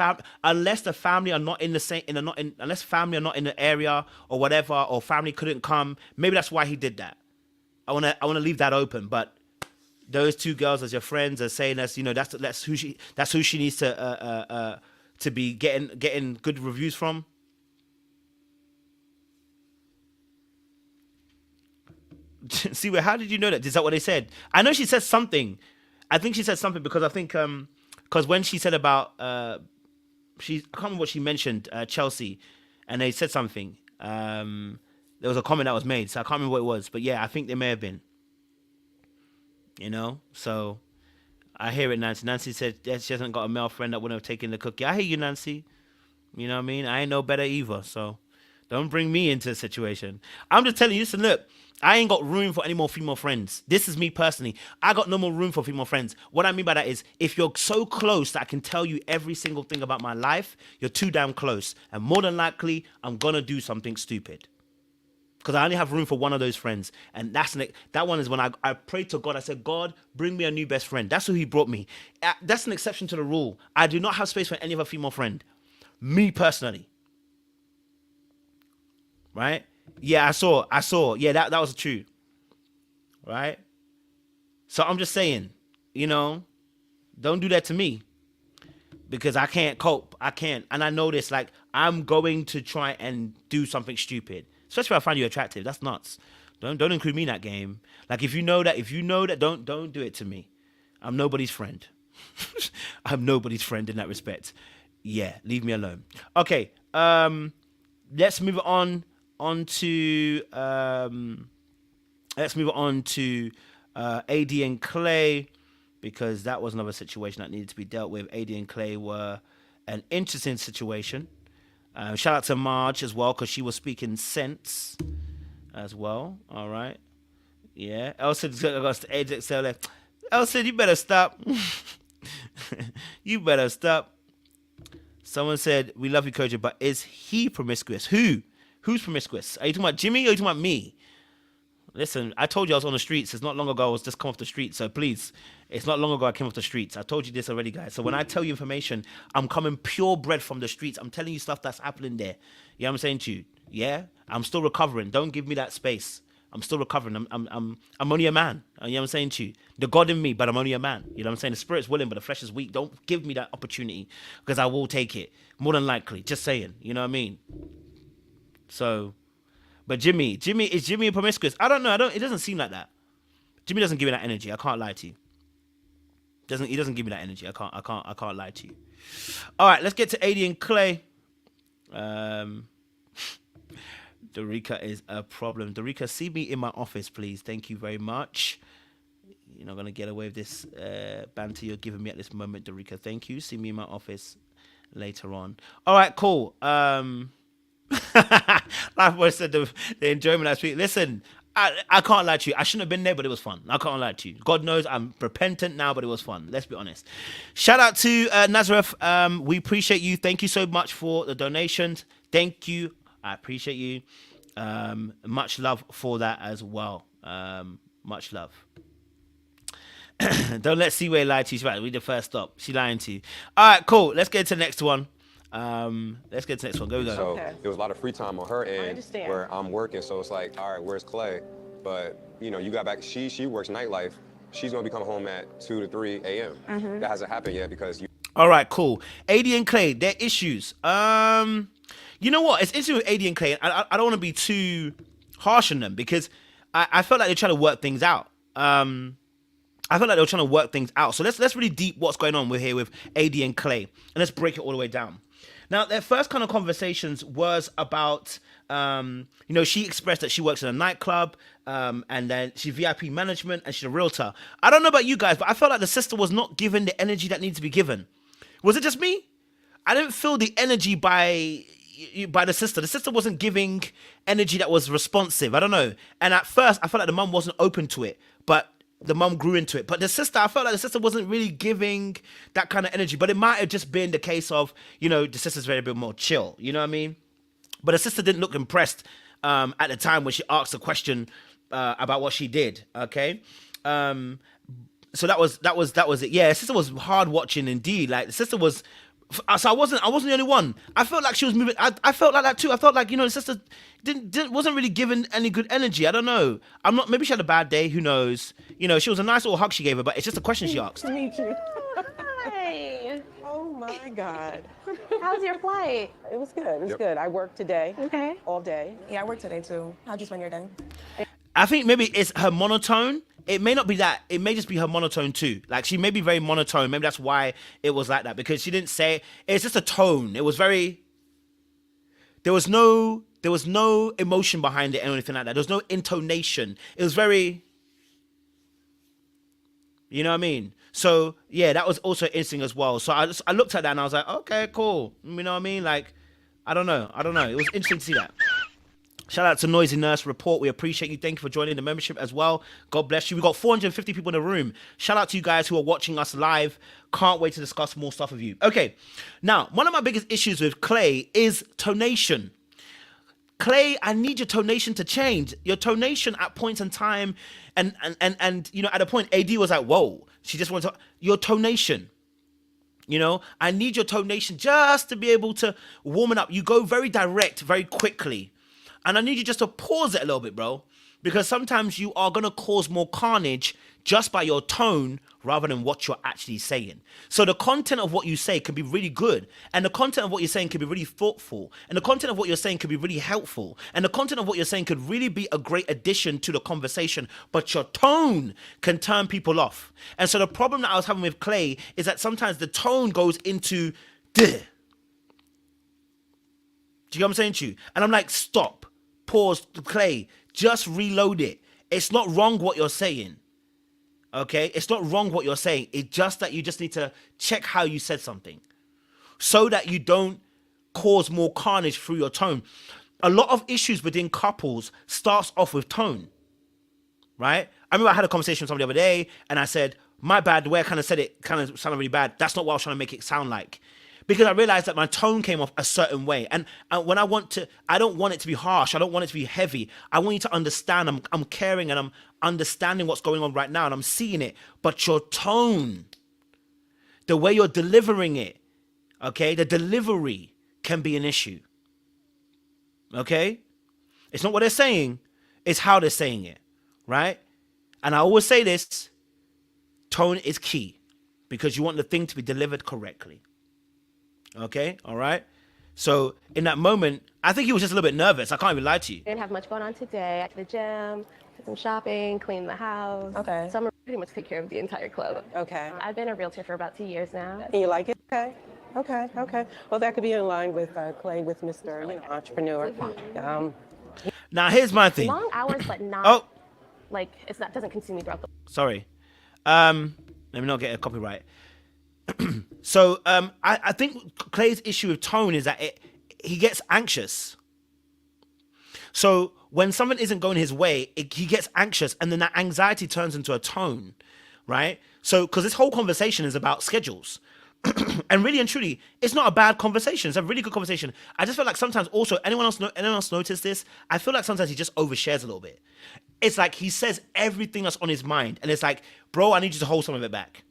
unless the family are not in the same, unless family are not in the area or whatever, or family couldn't come, maybe that's why he did that. I wanna leave that open. But those two girls as your friends are saying that's who she needs to be getting good reviews from. See, how did you know that? Is that what they said? I know she said something. I think she said something because I think because when she said about I can't remember what she mentioned, Chelsea, and they said something. There was a comment that was made, so I can't remember what it was, but yeah, I think there may have been. You know, so I hear it, Nancy. Nancy said that she hasn't got a male friend that wouldn't have taken the cookie. I hear you, Nancy. You know what I mean? I ain't no better either, so don't bring me into the situation. I'm just telling you, listen, look, I ain't got room for any more female friends. This is me personally. I got no more room for female friends. What I mean by that is, if you're so close that I can tell you every single thing about my life, you're too damn close. And more than likely, I'm going to do something stupid. Because I only have room for one of those friends. And that one is when I prayed to God. I said, God, bring me a new best friend. That's who he brought me. That's an exception to the rule. I do not have space for any other female friend. Me personally. Right? Yeah, I saw. Yeah, that was true. Right? So I'm just saying, you know, don't do that to me. Because I can't cope. I can't. And I know this, like, I'm going to try and do something stupid. Especially if I find you attractive. That's nuts. Don't include me in that game. Like, if you know that, don't do it to me. I'm nobody's friend. I'm nobody's friend in that respect. Yeah, leave me alone. Okay, let's move on to AD and Clay, because that was another situation that needed to be dealt with. AD and Clay were an interesting situation. Shout out to Marge as well, because she was speaking sense as well. All right. Yeah. Elsa got to AJXL. Elsa, you better stop. You better stop. Someone said, we love you, Koja, but is he promiscuous? Who? Who's promiscuous? Are you talking about Jimmy or are you talking about me? Listen, I told you I was on the streets. It's not long ago I was just come off the streets. So please, it's not long ago I came off the streets. I told you this already, guys. So when I tell you information, I'm coming purebred from the streets. I'm telling you stuff that's happening there. You know what I'm saying to you? Yeah? I'm still recovering. Don't give me that space. I'm still recovering. I'm only a man. You know what I'm saying to you? The God in me, but I'm only a man. You know what I'm saying? The spirit's willing, but the flesh is weak. Don't give me that opportunity, because I will take it. More than likely. Just saying. You know what I mean? So... But Jimmy, is Jimmy promiscuous? I don't know. It doesn't seem like that. Jimmy doesn't give me that energy. I can't lie to you. He doesn't give me that energy. I can't lie to you. All right, let's get to AD and Clay. Dorica is a problem. Dorica, see me in my office, please. Thank you very much. You're not gonna get away with this banter you're giving me at this moment, Dorica. Thank you. See me in my office later on. All right, cool. Like I said, the enjoyment last week. Listen, I can't lie to you. I shouldn't have been there, but it was fun. I can't lie to you. God knows I'm repentant now, but it was fun. Let's be honest. Shout out to Nazareth. We appreciate you. Thank you so much for the donations. Thank you. I appreciate you. Much love for that as well. Much love. Don't let Seaway lie to you. She's right. Read the first stop. She's lying to you. All right, cool. Let's get to the next one. Let's get to the next one. Go. So Okay. there was a lot of free time on her end understand. where I'm working. So it's like, all right, where's Clay? But you know, you got back. She works nightlife. She's gonna be coming home at 2 to 3 a.m. That hasn't happened yet because you. All right, cool. AD and Clay, their issues. You know what? It's interesting with AD and Clay. I don't want to be too harsh on them, because I felt like they're trying to work things out. I felt like they were trying to work things out. So let's really deep what's going on with AD and Clay, and let's break it all the way down. Now, their first kind of conversations was about, you know, she expressed that she works in a nightclub, and then she's VIP management, and she's a realtor. I don't know about you guys, but I felt like the sister was not given the energy that needed to be given. Was it just me? I didn't feel the energy by the sister. The sister wasn't giving energy that was responsive. I don't know. And at first, I felt like the mum wasn't open to it, but the mum grew into it. But the sister, I felt like the sister wasn't really giving that kind of energy. But it might have just been the case of, you know, the sister's very bit more chill. You know what I mean? But the sister didn't look impressed at the time when she asked a question about what she did. Okay. So that was it. Yeah, the sister was hard watching indeed. Like, the sister was. So I wasn't the only one. I felt like she was moving. I felt like that too. I felt like, you know, the sister wasn't really giving any good energy. I don't know. Maybe she had a bad day. Who knows? You know, she was a nice little hug she gave her, but it's just a question she asked. Me too. Hi. Oh my God. How's your flight? It was good. It was good. I worked today. Okay. All day. Yeah, I worked today too. How'd you spend your day? I think maybe it's her monotone it may not be that. It may just be her monotone too. Like she may be very monotone. Maybe that's why it was like that, because she didn't say. It's just a tone. It was very. There was no emotion behind it or anything like that. There was no intonation. It was very. You know what I mean? So yeah, that was also interesting as well. So I looked at that and I was like, okay, cool. You know what I mean? Like, I don't know. It was interesting to see that. Shout out to Noisy Nurse Report. We appreciate you. Thank you for joining the membership as well. God bless you. We got 450 people in the room. Shout out to you guys who are watching us live. Can't wait to discuss more stuff with you. Okay. Now, one of my biggest issues with Clay is tonation. Clay, I need your tonation to change. Your tonation at points in time, and you know, at a point, AD was like, whoa. She just wanted to, your tonation. You know, I need your tonation just to be able to warm it up. You go very direct, very quickly. And I need you just to pause it a little bit, bro. Because sometimes you are going to cause more carnage just by your tone rather than what you're actually saying. So the content of what you say can be really good. And the content of what you're saying can be really thoughtful. And the content of what you're saying can be really helpful. And the content of what you're saying could really be a great addition to the conversation. But your tone can turn people off. And so the problem that I was having with Clay is that sometimes the tone goes into duh. Do you know what I'm saying to you? And I'm like, stop, pause, Clay, just reload it. It's not wrong what you're saying. Okay? It's not wrong what you're saying. It's just that you just need to check how you said something so that you don't cause more carnage through your tone. A lot of issues within couples starts off with tone, right? I remember I had a conversation with somebody the other day and I said, my bad, the way I kind of said it kind of sounded really bad. That's not what I was trying to make it sound like. Because I realized that my tone came off a certain way. And when I don't want it to be harsh. I don't want it to be heavy. I want you to understand. I'm caring and I'm understanding what's going on right now and I'm seeing it. But your tone, the way you're delivering it, okay, the delivery can be an issue. Okay? It's not what they're saying. It's how they're saying it, right? And I always say this, tone is key because you want the thing to be delivered correctly. Okay, all right. So in that moment, I think he was just a little bit nervous. I can't even lie to you. Didn't have much going on today. At the gym, did some shopping, cleaned the house. Okay. So I'm pretty much take care of the entire club. Okay. I've been a realtor for about 2 years now. And you like it? Okay. Well, that could be in line with Clay, with Mr. Entrepreneur. Now here's my thing. Long hours, but not like doesn't consume me throughout the. Sorry. Let me not get a copyright. So I think Clay's issue with tone is that he gets anxious. So when something isn't going his way, he gets anxious, and then that anxiety turns into a tone, right? So because this whole conversation is about schedules. And really and truly, it's not a bad conversation. It's a really good conversation. I just feel like sometimes also, anyone else notice this? I feel like sometimes he just overshares a little bit. It's like he says everything that's on his mind, and it's like, bro, I need you to hold some of it back.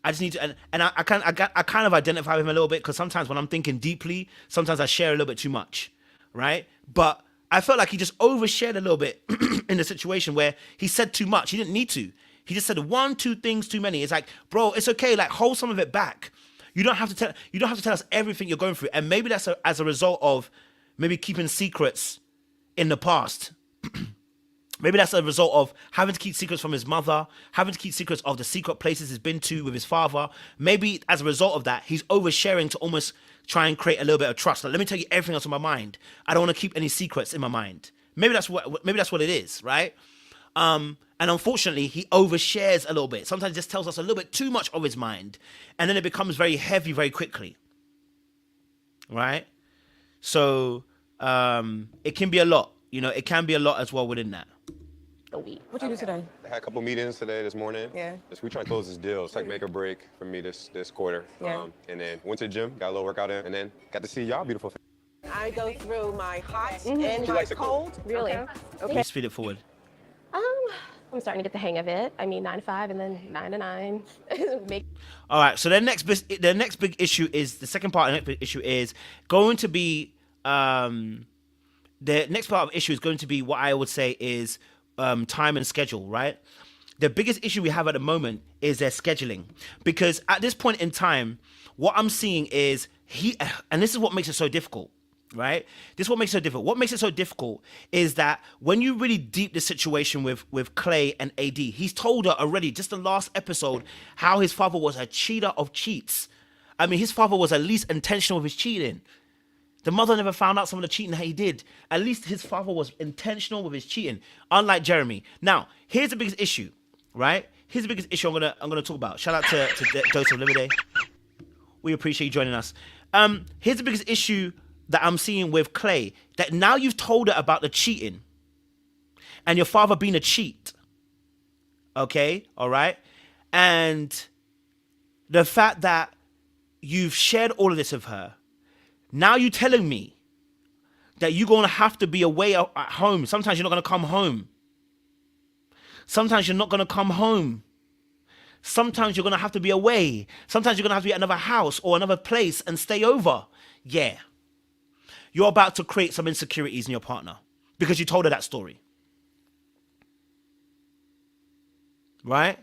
I just need to, and I kind of identify with him a little bit because sometimes when I'm thinking deeply, sometimes I share a little bit too much, right? But I felt like he just overshared a little bit in the situation where he said too much. He didn't need to. He just said 1, 2 things too many. It's like, bro, it's okay. Like, hold some of it back. You don't have to tell us everything you're going through. And maybe that's as a result of maybe keeping secrets in the past. Maybe that's a result of having to keep secrets from his mother, having to keep secrets of the secret places he's been to with his father. Maybe as a result of that, he's oversharing to almost try and create a little bit of trust. Like, let me tell you everything else in my mind. I don't want to keep any secrets in my mind. Maybe that's what it is, right? And unfortunately, he overshares a little bit. Sometimes he just tells us a little bit too much of his mind, and then it becomes very heavy very quickly, right? So it can be a lot. You know, it can be a lot as well within that. What you do today? I had a couple meetings today this morning. Yeah. We trying to close this deal. It's like make or break for me this quarter. Yeah. And then went to the gym, got a little workout in, and then got to see y'all beautiful. I go through my hot and my cold. Really? Okay. Just feed it forward. I'm starting to get the hang of it. I mean, 9 to 5 and then 9 to 9. All right. So the next big issue is the second part. Of the next big issue is going to be the next part of the issue is going to be what I would say is time and schedule, right? The biggest issue we have at the moment is their scheduling, because at this point in time, what I'm seeing is and this is what makes it so difficult, right? This is what makes it so difficult. What makes it so difficult is that when you really deep the situation with Clay and AD, he's told her already, just the last episode, how his father was a cheater of cheats. I mean, his father was at least intentional with his cheating. The mother never found out some of the cheating that he did. At least his father was intentional with his cheating, unlike Jeramey. Now, here's the biggest issue, right? Here's the biggest issue I'm gonna talk about. Shout out to Joseph Liberday. We appreciate you joining us. Here's the biggest issue that I'm seeing with Clay, that now you've told her about the cheating and your father being a cheat. Okay, all right? And the fact that you've shared all of this with her, now you're telling me that you're going to have to be away at home. Sometimes you're not going to come home. Sometimes you're not going to come home. Sometimes you're going to have to be away. Sometimes you're going to have to be at another house or another place and stay over. Yeah. You're about to create some insecurities in your partner because you told her that story. Right?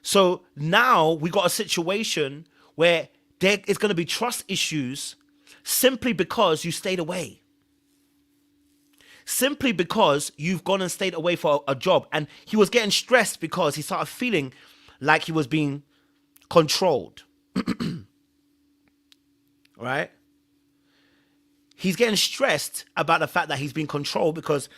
So now we got a situation where there is going to be trust issues simply because you stayed away. Simply because you've gone and stayed away for a job. And he was getting stressed because he started feeling like he was being controlled. Right? He's getting stressed about the fact that he's being controlled because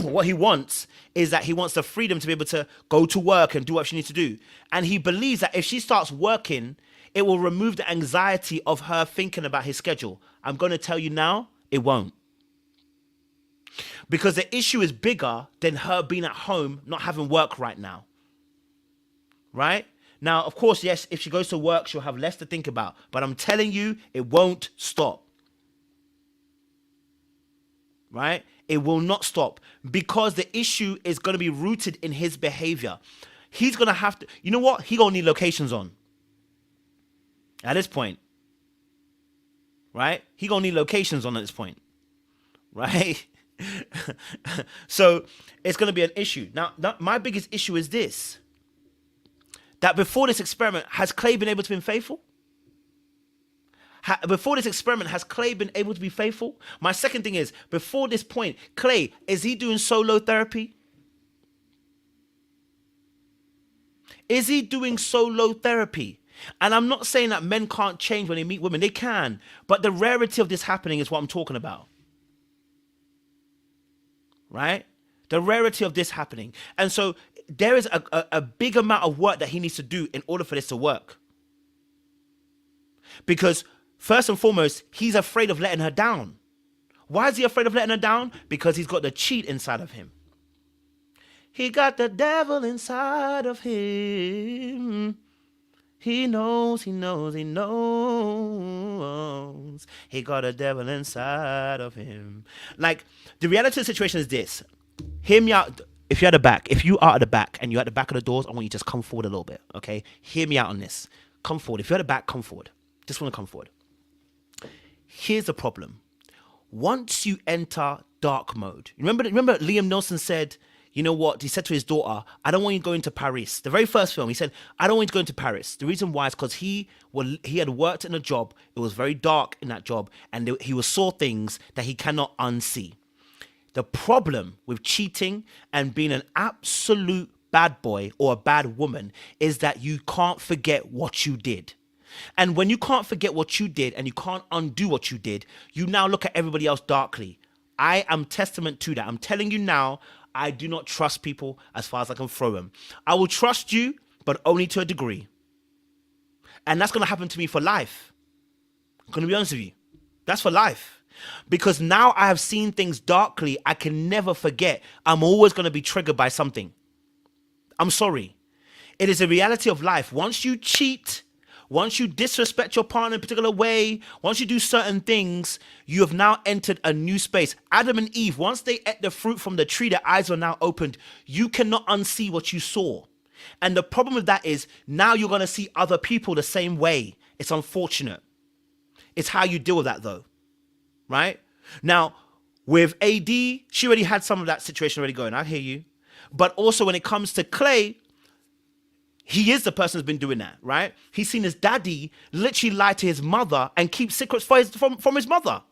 what he wants is that he wants the freedom to be able to go to work and do what she needs to do. And he believes that if she starts working, it will remove the anxiety of her thinking about his schedule. I'm going to tell you now, it won't. Because the issue is bigger than her being at home, not having work right now. Right? Now, of course, yes, if she goes to work, she'll have less to think about. But I'm telling you, it won't stop. Right? It will not stop because the issue is going to be rooted in his behavior. He's going to have to, you know what? He going to need locations on. At this point. Right? He going to need locations on at this point. Right? So it's going to be an issue. Now, my biggest issue is this. That before this experiment, has Clay been able to be faithful? Before this experiment, has Clay been able to be faithful? My second thing is, before this point, Clay, is he doing solo therapy? Is he doing solo therapy? And I'm not saying that men can't change when they meet women. They can. But the rarity of this happening is what I'm talking about. Right? The rarity of this happening. And so there is a big amount of work that he needs to do in order for this to work. Because first and foremost, he's afraid of letting her down. Why is he afraid of letting her down? Because he's got the cheat inside of him. He got the devil inside of him. He knows, he knows, he knows. He got a devil inside of him. Like, the reality of the situation is this. Hear me out. If you're at the back, if you are at the back and you're at the back of the doors, I want you to just come forward a little bit, okay? Hear me out on this. Come forward. If you're at the back, come forward. Just want to come forward. Here's the problem. Once you enter dark mode, remember Liam Neeson said, you know what? He said to his daughter, I don't want you going to Paris. The very first film, he said, I don't want you going to Paris. The reason why is because he had worked in a job. It was very dark in that job. And he saw things that he cannot unsee. The problem with cheating and being an absolute bad boy or a bad woman is that you can't forget what you did. And when you can't forget what you did and you can't undo what you did, you now look at everybody else darkly. I am testament to that. I'm telling you now, I do not trust people as far as I can throw them. I will trust you, but only to a degree. And that's going to happen to me for life. I'm going to be honest with you. That's for life. Because now I have seen things darkly, I can never forget. I'm always going to be triggered by something. I'm sorry. It is a reality of life. Once you cheat, once you disrespect your partner in a particular way, once you do certain things, you have now entered a new space. Adam and Eve, once they ate the fruit from the tree, their eyes were now opened. You cannot unsee what you saw. And the problem with that is now you're going to see other people the same way. It's unfortunate. It's how you deal with that though. Right? Now, with AD, she already had some of that situation already going. I hear you. But also when it comes to Clay, he is the person who's been doing that, right? He's seen his daddy literally lie to his mother and keep secrets from his mother.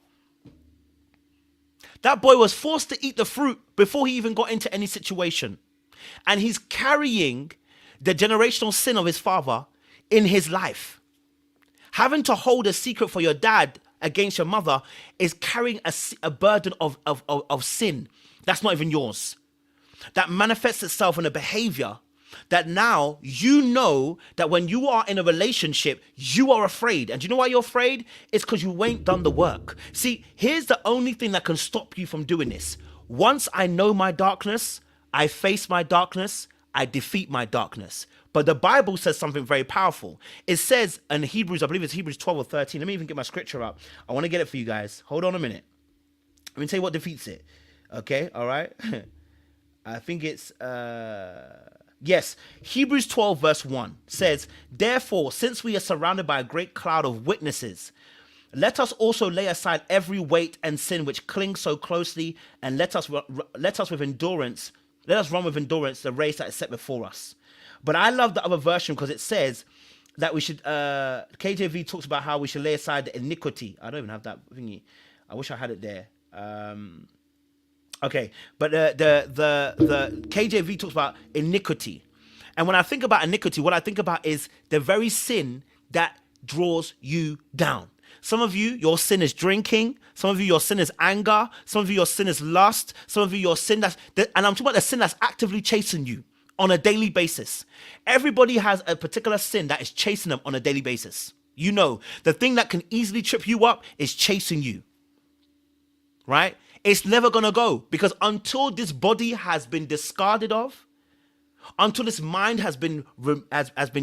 That boy was forced to eat the fruit before he even got into any situation. And he's carrying the generational sin of his father in his life. Having to hold a secret for your dad against your mother is carrying a burden of sin that's not even yours. That manifests itself in a behavior that now you know that when you are in a relationship, you are afraid. And do you know why you're afraid? It's because you ain't done the work. See, here's the only thing that can stop you from doing this. Once I know my darkness, I face my darkness, I defeat my darkness. But the Bible says something very powerful. It says in Hebrews, I believe it's Hebrews 12 or 13. Let me even get my scripture up. I want to get it for you guys. Hold on a minute. Let me tell you what defeats it. Okay, all right? I think it's... Yes, Hebrews 12 verse 1 says, "Therefore, since we are surrounded by a great cloud of witnesses, let us also lay aside every weight and sin which clings so closely, and let us run with endurance the race that is set before us." But I love the other version because it says that we should, KJV talks about how we should lay aside the iniquity. I don't even have that thingy. I wish I had it there. Okay, but the KJV talks about iniquity. And when I think about iniquity, what I think about is the very sin that draws you down. Some of you, your sin is drinking. Some of you, your sin is anger. Some of you, your sin is lust. Some of you, your sin and I'm talking about the sin that's actively chasing you on a daily basis. Everybody has a particular sin that is chasing them on a daily basis. You know, the thing that can easily trip you up is chasing you, right? It's never going to go, because until this body has been discarded of, until this mind has been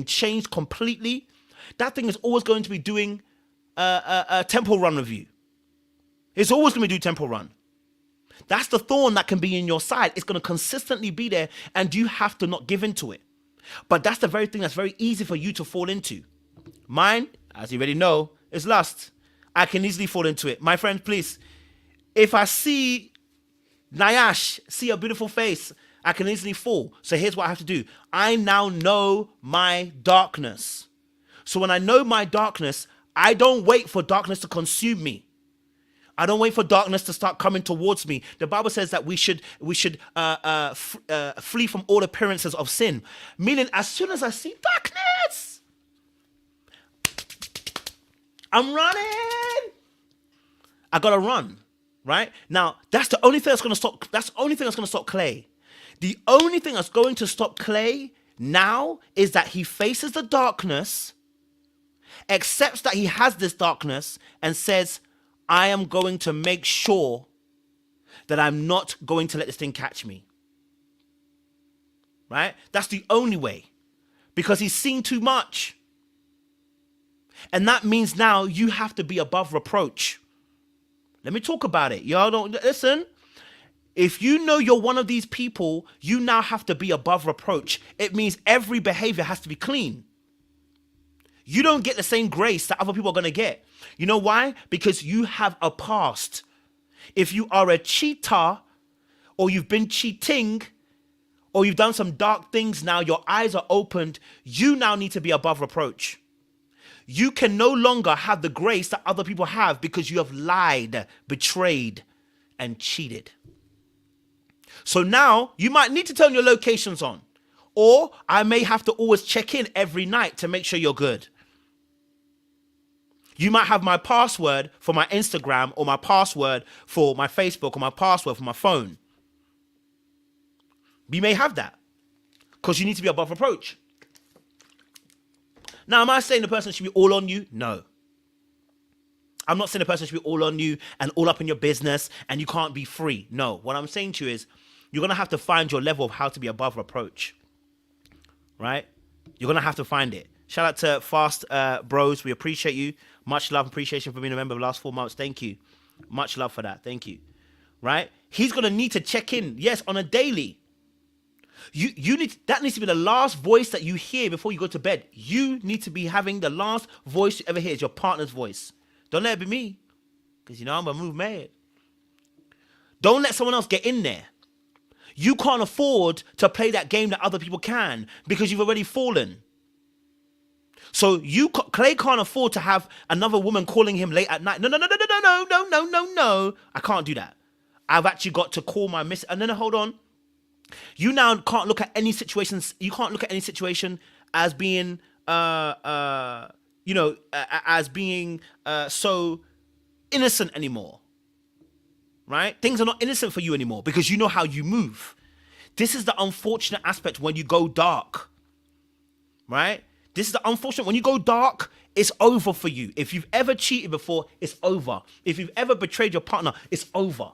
changed completely, that thing is always going to be doing a temple run with you. It's always going to do temple run. That's the thorn that can be in your side. It's going to consistently be there, and you have to not give into it. But that's the very thing that's very easy for you to fall into. Mine, as you already know, is lust. I can easily fall into it. My friend, please, if I see Nayash, see a beautiful face, I can easily fall. So here's what I have to do. I now know my darkness. So when I know my darkness, I don't wait for darkness to consume me. I don't wait for darkness to start coming towards me. The Bible says that we should flee from all appearances of sin. Meaning, as soon as I see darkness, I'm running. I gotta run. Right? Now, that's the only thing that's going to stop. That's the only thing that's going to stop Clay. The only thing that's going to stop Clay now is that he faces the darkness, accepts that he has this darkness, and says, I am going to make sure that I'm not going to let this thing catch me. Right? That's the only way. Because he's seen too much. And that means now you have to be above reproach. Let me talk about it. Y'all don't listen. If you know you're one of these people, you now have to be above reproach. It means every behavior has to be clean. You don't get the same grace that other people are going to get. You know why? Because you have a past. If you are a cheater, or you've been cheating, or you've done some dark things now, your eyes are opened, you now need to be above reproach. You can no longer have the grace that other people have because you have lied, betrayed, and cheated. So now you might need to turn your locations on, or I may have to always check in every night to make sure you're good. You might have my password for my Instagram, or my password for my Facebook, or my password for my phone. You may have that because you need to be above reproach. Now, am I saying the person should be all on you? No. I'm not saying the person should be all on you and all up in your business and you can't be free. No. What I'm saying to you is you're going to have to find your level of how to be above reproach. Right? You're going to have to find it. Shout out to Fast Bros. We appreciate you. Much love and appreciation for being a member of the last 4 months. Thank you. Much love for that. Thank you. Right? He's going to need to check in. Yes, on a daily. You need, that needs to be the last voice that you hear before you go to bed. You need to be having the last voice you ever hear is your partner's voice. Don't let it be me, because you know I'm gonna move mad. Don't let someone else get in there. You can't afford to play that game that other people can because you've already fallen. So Clay can't afford to have another woman calling him late at night. No. I can't do that. I've actually got to call my miss. And then hold on. You now can't look at any situations. You can't look at any situation as being, as being so innocent anymore. Right? Things are not innocent for you anymore because you know how you move. This is the unfortunate aspect when you go dark. Right? This is the unfortunate. When you go dark, it's over for you. If you've ever cheated before, it's over. If you've ever betrayed your partner, it's over.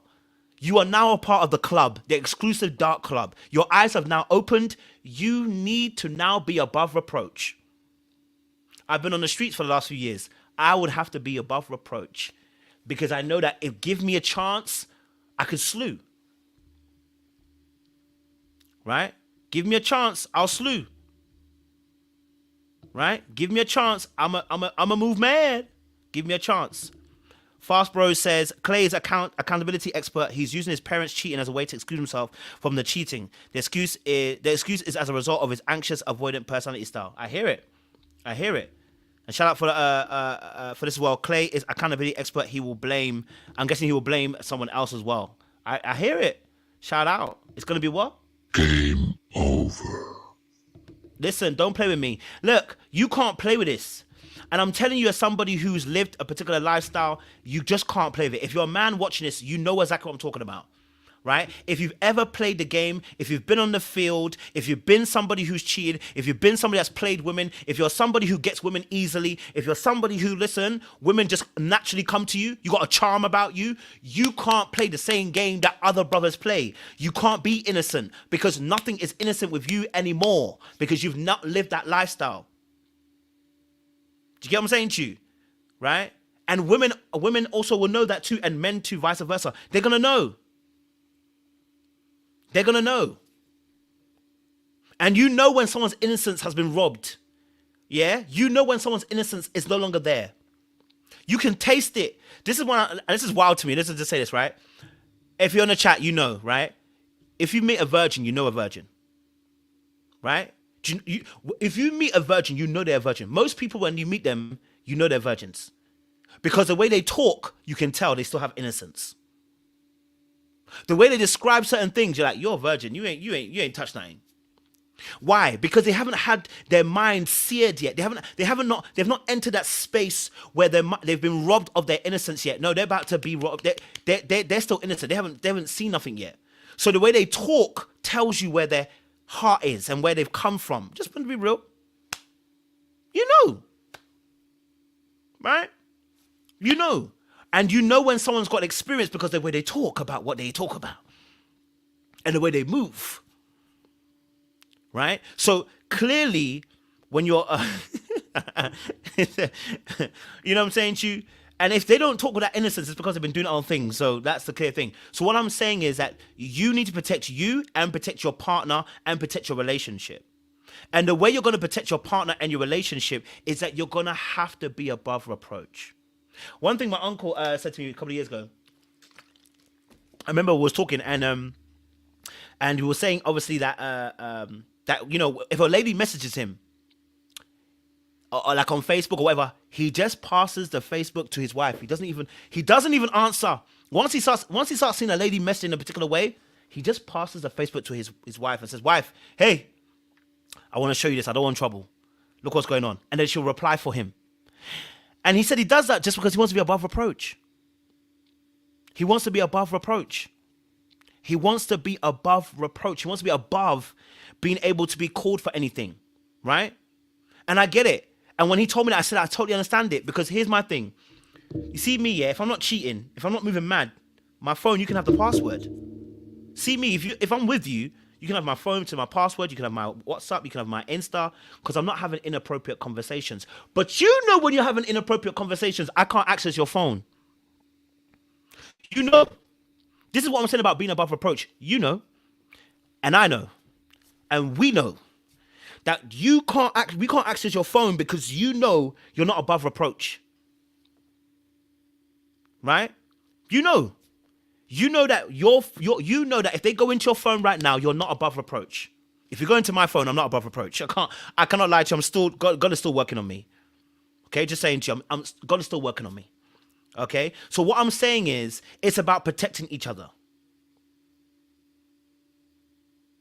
You are now a part of the club, the exclusive dark club. Your eyes have now opened. You need to now be above reproach. I've been on the streets for the last few years. I would have to be above reproach because I know that if give me a chance, I could slew. Right? Give me a chance, I'll slew. Right? Give me a chance, I'm a move mad. Give me a chance. Fast Bro says, Clay is accountability expert. He's using his parents' cheating as a way to excuse himself from the cheating. The excuse is as a result of his anxious, avoidant personality style. I hear it. And shout out for this as well. Clay is accountability expert. He will blame. I'm guessing he will blame someone else as well. I hear it. Shout out. It's gonna be what? Game over. Listen, don't play with me. Look, you can't play with this. And I'm telling you, as somebody who's lived a particular lifestyle, you just can't play with it. If you're a man watching this, you know exactly what I'm talking about, right? If you've ever played the game, if you've been on the field, if you've been somebody who's cheated, if you've been somebody that's played women, if you're somebody who gets women easily, if you're somebody who, listen, women just naturally come to you, you got a charm about you, you can't play the same game that other brothers play. You can't be innocent because nothing is innocent with you anymore because you've not lived that lifestyle. Do you get what I'm saying to you? Right? And women also will know that too, and men too, vice versa. They're going to know. They're going to know. And you know when someone's innocence has been robbed. Yeah? You know when someone's innocence is no longer there. You can taste it. This is this is wild to me. Let's just say this, right? If you're in a chat, you know, right? If you meet a virgin, you know a virgin. Right? If you meet a virgin, you know they're a virgin. Most people, when you meet them, you know they're virgins. Because the way they talk, you can tell they still have innocence. The way they describe certain things, you're like, you're a virgin. You ain't touched nothing. Why? Because they haven't had their mind seared yet. They've not entered that space where they've been robbed of their innocence yet. No, they're about to be robbed. They're still innocent. They haven't seen nothing yet. So the way they talk tells you where their heart is and where they've come from. Just to be real. You know. Right? You know. And you know when someone's got experience because the way they talk about what they talk about. And the way they move. Right? So clearly, when you're, you know what I'm saying to you? And if they don't talk with that innocence, it's because they've been doing other things. So that's the clear thing. So what I'm saying is that you need to protect you and protect your partner and protect your relationship. And the way you're going to protect your partner and your relationship is that you're going to have to be above reproach. One thing my uncle said to me a couple of years ago, I remember we was talking and we were saying obviously that that, you know, if a lady messages him or like on Facebook or whatever, he just passes the Facebook to his wife. He doesn't even answer. Once he starts seeing a lady message in a particular way, he just passes the Facebook to his wife and says, wife, hey, I want to show you this. I don't want trouble. Look what's going on. And then she'll reply for him. And he said he does that just because he wants to be above reproach. He wants to be above reproach. He wants to be above reproach. He wants to be above being able to be called for anything, right? And I get it. And when he told me that, I said, I totally understand it because here's my thing. You see me, yeah, if I'm not cheating, if I'm not moving mad, my phone, you can have the password. See me, if I'm with you, you can have my phone to my password, you can have my WhatsApp, you can have my Insta, because I'm not having inappropriate conversations. But you know when you're having inappropriate conversations, I can't access your phone. You know, this is what I'm saying about being above reproach. You know, and I know, and we know that we can't access your phone because you know you're not above reproach. Right? You know that you know that if they go into your phone right now, you're not above reproach. If you go into my phone, I'm not above reproach. I cannot lie to you. God is still working on me. Okay, just saying to you, God is still working on me. Okay, so what I'm saying is, it's about protecting each other.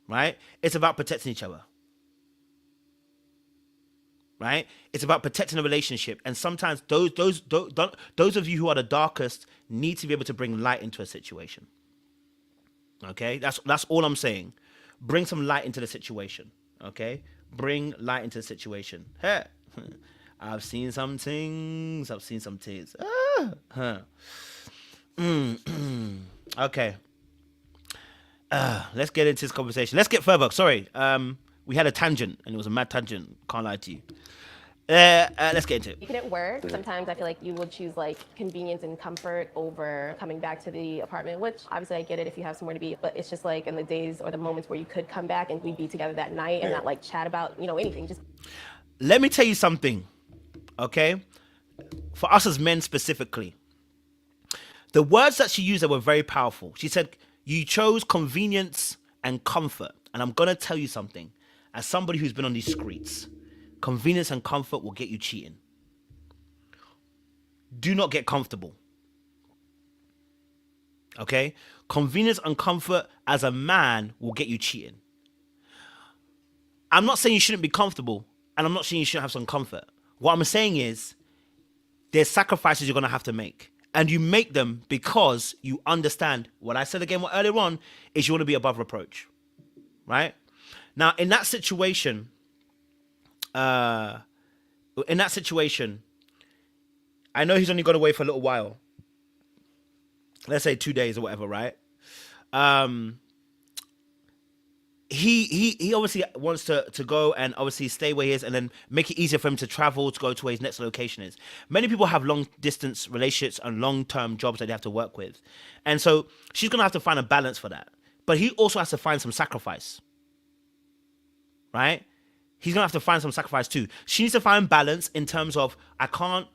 right? It's about protecting each other. Right? It's about protecting a relationship. And sometimes those of you who are the darkest need to be able to bring light into a situation. Okay? That's all I'm saying. Bring some light into the situation. Okay? Bring light into the situation. Hey, I've seen some things. I've seen some tears. Okay. Let's get into this conversation. Let's get further. Sorry. We had a tangent, and it was a mad tangent. Can't lie to you. Let's get into it. Even at work, sometimes I feel like you would choose like convenience and comfort over coming back to the apartment, which obviously I get it if you have somewhere to be, but it's just like in the days or the moments where you could come back and we'd be together that night and not like chat about, anything. Just let me tell you something, okay? For us as men specifically, the words that she used that were very powerful. She said, you chose convenience and comfort. And I'm going to tell you something. As somebody who's been on these streets, convenience and comfort will get you cheating. Do not get comfortable. Okay? Convenience and comfort as a man will get you cheating. I'm not saying you shouldn't be comfortable, and I'm not saying you shouldn't have some comfort. What I'm saying is there's sacrifices you're going to have to make. And you make them because you understand what I said again earlier on is you want to be above reproach. Right? Now, in that situation, I know he's only gone away for a little while. Let's say 2 days or whatever, right? He obviously wants to go and obviously stay where he is and then make it easier for him to travel to go to where his next location is. Many people have long distance relationships and long-term jobs that they have to work with. And so she's going to have to find a balance for that. But he also has to find some sacrifice. Right? He's going to have to find some sacrifice too. She needs to find balance in terms of I can't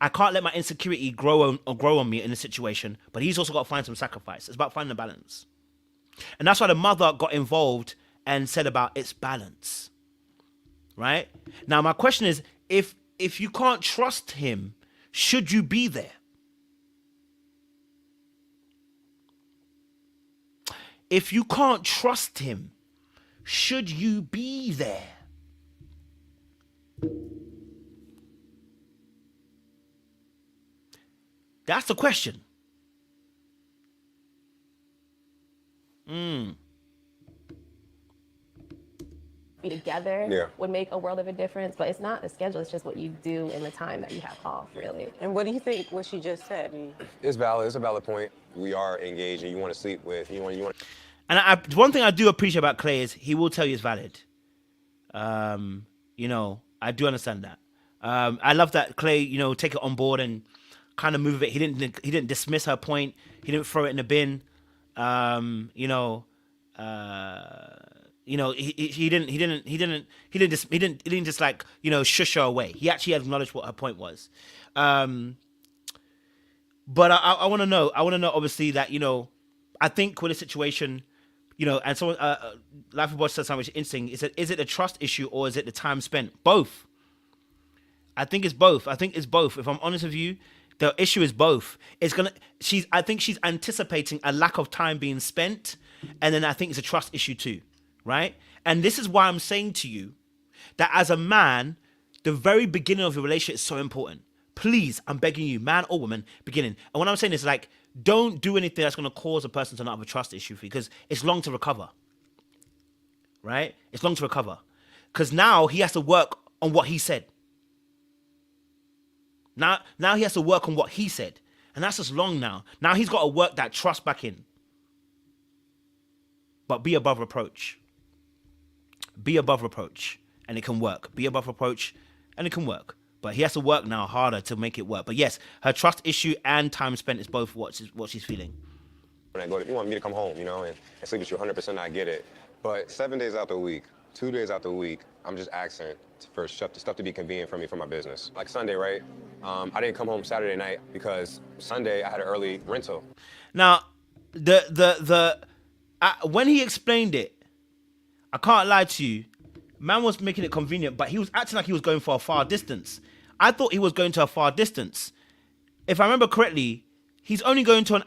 let my insecurity grow on me in a situation, but he's also got to find some sacrifice. It's about finding a balance. And that's why the mother got involved and said about its balance. Right? Now, my question is, if you can't trust him, should you be there? If you can't trust him, should you be there? That's the question. Be together Yeah. would make a world of a difference, but it's not the schedule, it's just what you do in the time that you have off, really. And what do you think what she just said? It's valid. It's a valid point. We are engaged, and you want to sleep with. You want. And one thing I do appreciate about Clay is he will tell you it's valid. I do understand that. I love that Clay, take it on board and kind of move it. He didn't dismiss her point. He didn't throw it in the bin. He didn't just like, shush her away. He actually acknowledged what her point was. But I want to know obviously that, I think with a situation, and someone, Life of Boss said something which is interesting. Is it a trust issue or is it the time spent? Both. I think it's both. If I'm honest with you, the issue is both. I think she's anticipating a lack of time being spent, and then I think it's a trust issue too, right? And this is why I'm saying to you that as a man, the very beginning of your relationship is so important. Please, I'm begging you, man or woman, beginning. And what I'm saying is like, don't do anything that's going to cause a person to not have a trust issue for you, because it's long to recover, right? It's long to recover. Because now he has to work on what he said. Now he has to work on what he said. And that's just long now. Now he's got to work that trust back in. But be above reproach. Be above reproach. And it can work. Be above reproach and it can work. But he has to work now harder to make it work. But yes, her trust issue and time spent is both what she's feeling. When I go, you want me to come home, and sleep with you 100%, I get it. But 7 days out the week, 2 days out the week, I'm just asking for stuff to be convenient for me for my business. Like Sunday, right? I didn't come home Saturday night because Sunday I had an early rental. Now, when he explained it, I can't lie to you, man was making it convenient, but he was acting like he was going for a far distance. I thought he was going to a far distance. If I remember correctly, he's only going for an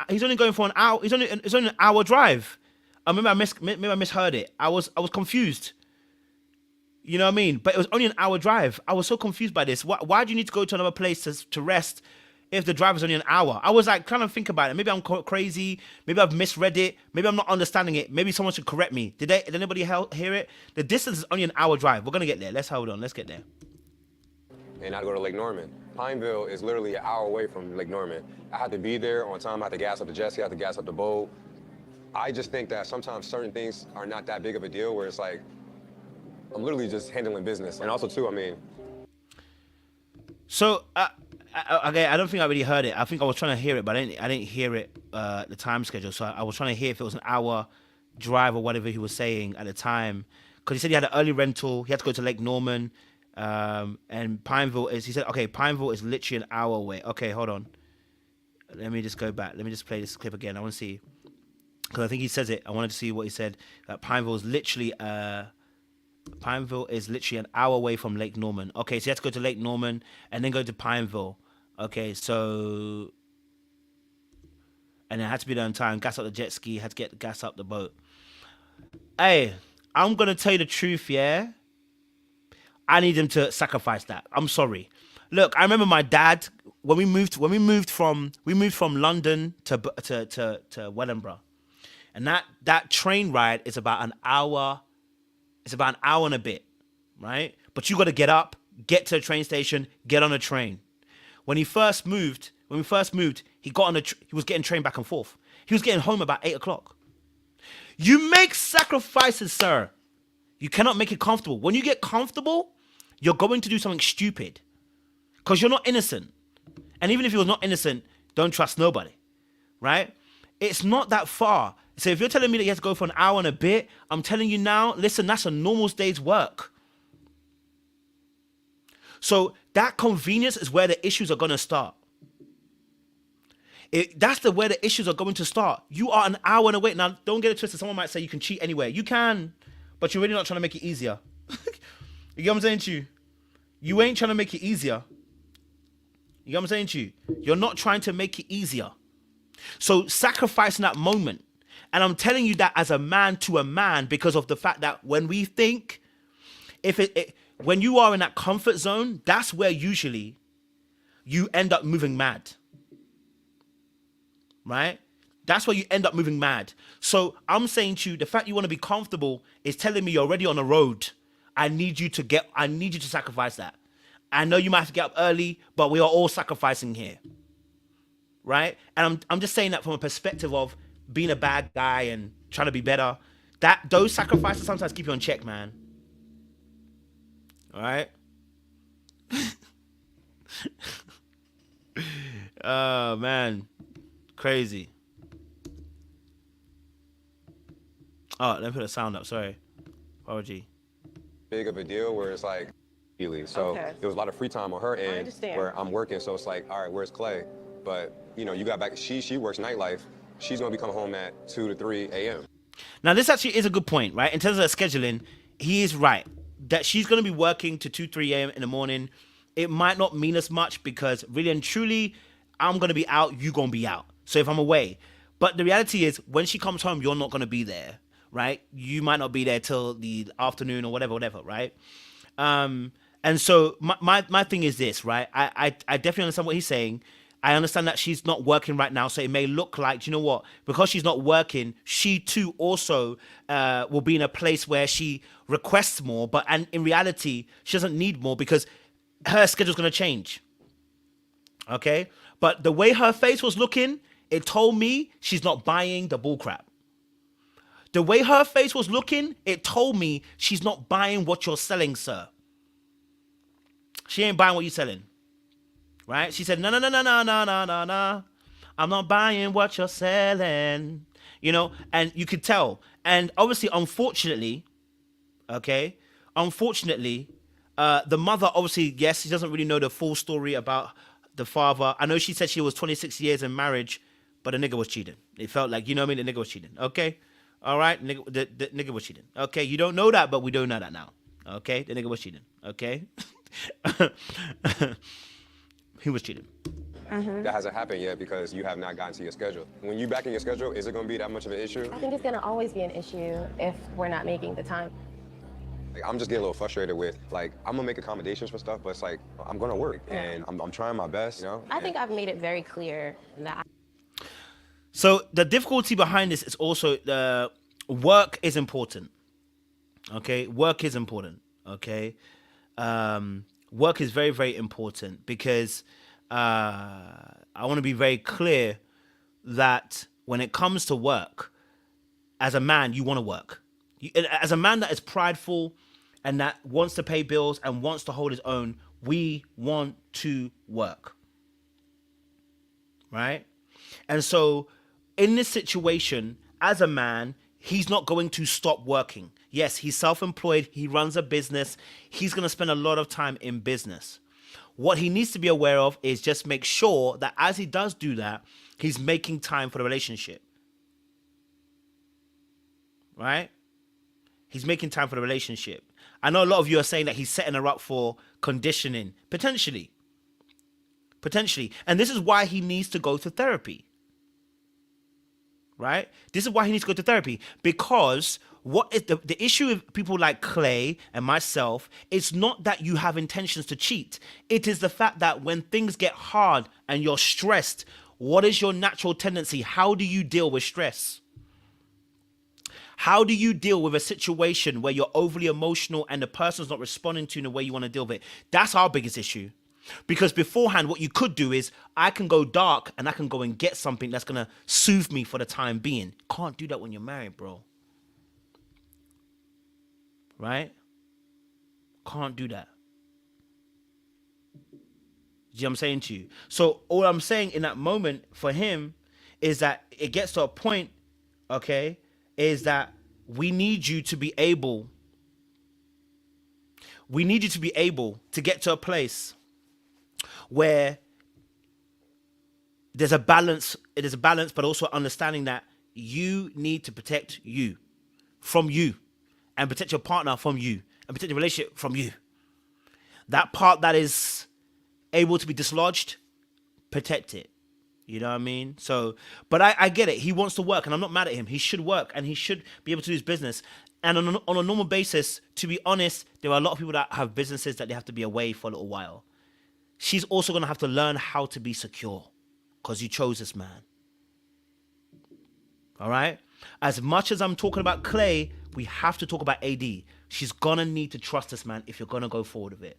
hour. It's only an hour drive. maybe I misheard it. I was confused. You know what I mean? But it was only an hour drive. I was so confused by this. Why do you need to go to another place to rest if the drive is only an hour? I was like trying to think about it. Maybe I'm crazy. Maybe I've misread it. Maybe I'm not understanding it. Maybe someone should correct me. Did anybody hear it? The distance is only an hour drive. We're gonna get there. Let's hold on. Let's get there. And I'd go to Lake Norman. Pineville is literally an hour away from Lake Norman. I had to be there on time. I had to gas up the jet ski. I had to gas up the boat. I just think that sometimes certain things are not that big of a deal where it's like, I'm literally just handling business. And also, too, I mean. So, okay, I don't think I really heard it. I think I was trying to hear it, but I didn't hear it, the time schedule. So I was trying to hear if it was an hour drive or whatever he was saying at the time. Because he said he had an early rental. He had to go to Lake Norman. And Pineville he said, okay, Pineville is literally an hour away. Okay, hold on. Let me just go back. Let me just play this clip again. I want to see. Because I think he says it. I wanted to see what he said. That Pineville is literally an hour away from Lake Norman. Okay, so you have to go to Lake Norman and then go to Pineville. Okay, so... And it had to be there on time. Gas up the jet ski. Had to get gas up the boat. Hey, I'm going to tell you the truth, yeah? I need him to sacrifice that. I'm sorry. Look, I remember my dad, when we moved from London to Wellingborough. And that train ride is about an hour. It's about an hour and a bit, right? But you got to get up, get to the train station, get on a train. When we first moved, he got on he was getting train back and forth. He was getting home about 8 o'clock. You make sacrifices, sir. You cannot make it comfortable. When you get comfortable, you're going to do something stupid because you're not innocent. And even if you're not innocent, don't trust nobody, right? It's not that far. So if you're telling me that you have to go for an hour and a bit, I'm telling you now, listen, that's a normal day's work. So that convenience is where the issues are going to start. That's where the issues are going to start. You are an hour and a wait. Now, don't get it twisted. Someone might say you can cheat anywhere. You can, but you're really not trying to make it easier. You get what I'm saying to you? You ain't trying to make it easier. You get what I'm saying to you? You're not trying to make it easier. So sacrificing that moment. And I'm telling you that as a man to a man because of the fact that when we think, when you are in that comfort zone, that's where usually you end up moving mad. Right? That's where you end up moving mad. So I'm saying to you, the fact you want to be comfortable is telling me you're already on the road. I need you to sacrifice that. I know you might have to get up early, but we are all sacrificing here. Right? And I'm just saying that from a perspective of being a bad guy and trying to be better. Those sacrifices sometimes keep you on check, man. All right? Oh, man. Crazy. Oh, let me put the sound up. Sorry. Apology. Big of a deal where it's like, so there was a lot of free time on her end where I'm working. So it's like, all right, where's Clay? But, you know, you got back, she works nightlife. She's going to be coming home at 2 to 3 a.m. Now, this actually is a good point, right? In terms of scheduling, he is right. That she's going to be working to 2, 3 a.m. in the morning. It might not mean as much because really and truly, I'm going to be out, you're going to be out. So if I'm away. But the reality is, when she comes home, you're not going to be there, right? You might not be there till the afternoon or whatever, right? And so my thing is this, right? I definitely understand what he's saying. I understand that she's not working right now, so it may look like, you know what? Because she's not working, she too also will be in a place where she requests more, and in reality, she doesn't need more because her schedule's going to change. Okay? But the way her face was looking, it told me she's not buying the bullcrap. The way her face was looking, it told me she's not buying what you're selling, sir. She ain't buying what you're selling. Right? She said, no. I'm not buying what you're selling. You know, and you could tell. And obviously, unfortunately, the mother, obviously, yes, she doesn't really know the full story about the father. I know she said she was 26 years in marriage, but the nigga was cheating. It felt like, you know what I mean? The nigga was cheating. Okay? All right? The nigga was cheating. Okay? You don't know that, but we do know that now. Okay? The nigga was cheating. Okay? He was cheating. That hasn't happened yet because you have not gotten to your schedule. When you back in your schedule, is it going to be that much of an issue? I think it's gonna always be an issue if we're not making the time. Like, I'm just getting a little frustrated with, like, I'm gonna make accommodations for stuff, but it's like, I'm gonna work, and I'm trying my best, you know? I think I've made it very clear that. So the difficulty behind this is also the work is important. Okay, work is important. Okay, work is very, very important because I want to be very clear that when it comes to work, as a man, you want to work. As a man that is prideful and that wants to pay bills and wants to hold his own, we want to work. Right? And so in this situation, as a man, he's not going to stop working. Yes, he's self-employed. He runs a business. He's going to spend a lot of time in business. What he needs to be aware of is just make sure that as he does do that, he's making time for the relationship. Right? He's making time for the relationship. I know a lot of you are saying that he's setting her up for conditioning. Potentially. And this is why he needs to go to therapy. Right? This is why he needs to go to therapy. Because what is the issue with people like Clay and myself, it's not that you have intentions to cheat. It is the fact that when things get hard and you're stressed, what is your natural tendency? How do you deal with stress? How do you deal with a situation where you're overly emotional and the person's not responding to you in the way you want to deal with it? That's our biggest issue. Because beforehand, what you could do is I can go dark and I can go and get something that's going to soothe me for the time being. Can't do that when you're married, bro. Right? Can't do that. You know what I'm saying to you? So all I'm saying in that moment for him is that it gets to a point, okay, is that we need you to be able to get to a place where there's a balance, but also understanding that you need to protect you from you and protect your partner from you and protect the relationship from you. That part that is able to be dislodged, protect it. You know what I mean? So, but I get it. He wants to work and I'm not mad at him. He should work and he should be able to do his business. And on a normal basis, to be honest, there are a lot of people that have businesses that they have to be away for a little while. She's also going to have to learn how to be secure because you chose this man. All right? As much as I'm talking about Clay, we have to talk about AD. She's going to need to trust this man if you're going to go forward with it.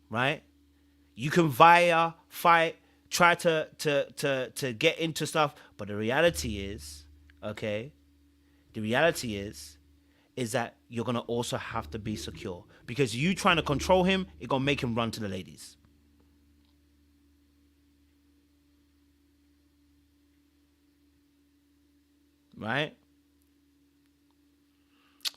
Right? You can fight, try to get into stuff, but the reality is, okay, is that you're going to also have to be secure. Because you trying to control him, it's going to make him run to the ladies. Right?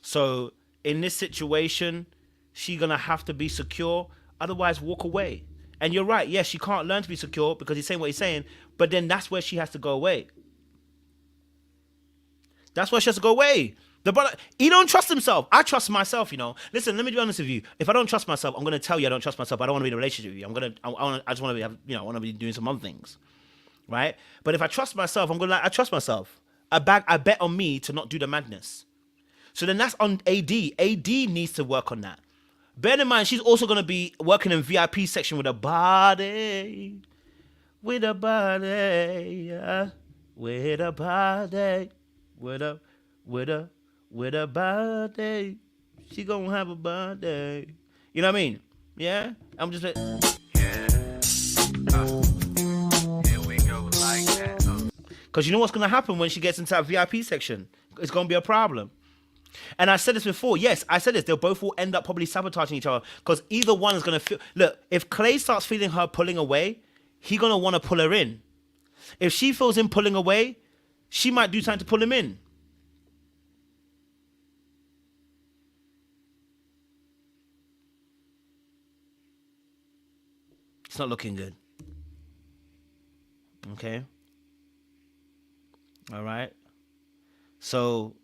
So, in this situation, she's going to have to be secure. Otherwise, walk away. And you're right. Yes, she can't learn to be secure because he's saying what he's saying. But then that's where she has to go away. That's where she has to go away. The brother, he don't trust himself. I trust myself, you know. Listen, let me be honest with you. If I don't trust myself, I'm going to tell you I don't trust myself. I don't want to be in a relationship with you. I just want to be, you know, I want to be doing some other things. Right? But if I trust myself, I'm going to I trust myself. I bet on me to not do the madness. So then that's on AD. AD needs to work on that. Bear in mind, she's also going to be working in VIP section with a body. With a body. Yeah. With a body. With a body. She going to have a body. You know what I mean? Yeah? I'm just like... Here we go like that. Because you know what's going to happen when she gets into that VIP section? It's going to be a problem. And I said this before. Yes, I said this. They'll both will end up probably sabotaging each other because either one is going to feel... Look, if Clay starts feeling her pulling away, he's going to want to pull her in. If she feels him pulling away, she might do something to pull him in. It's not looking good. Okay? All right? So...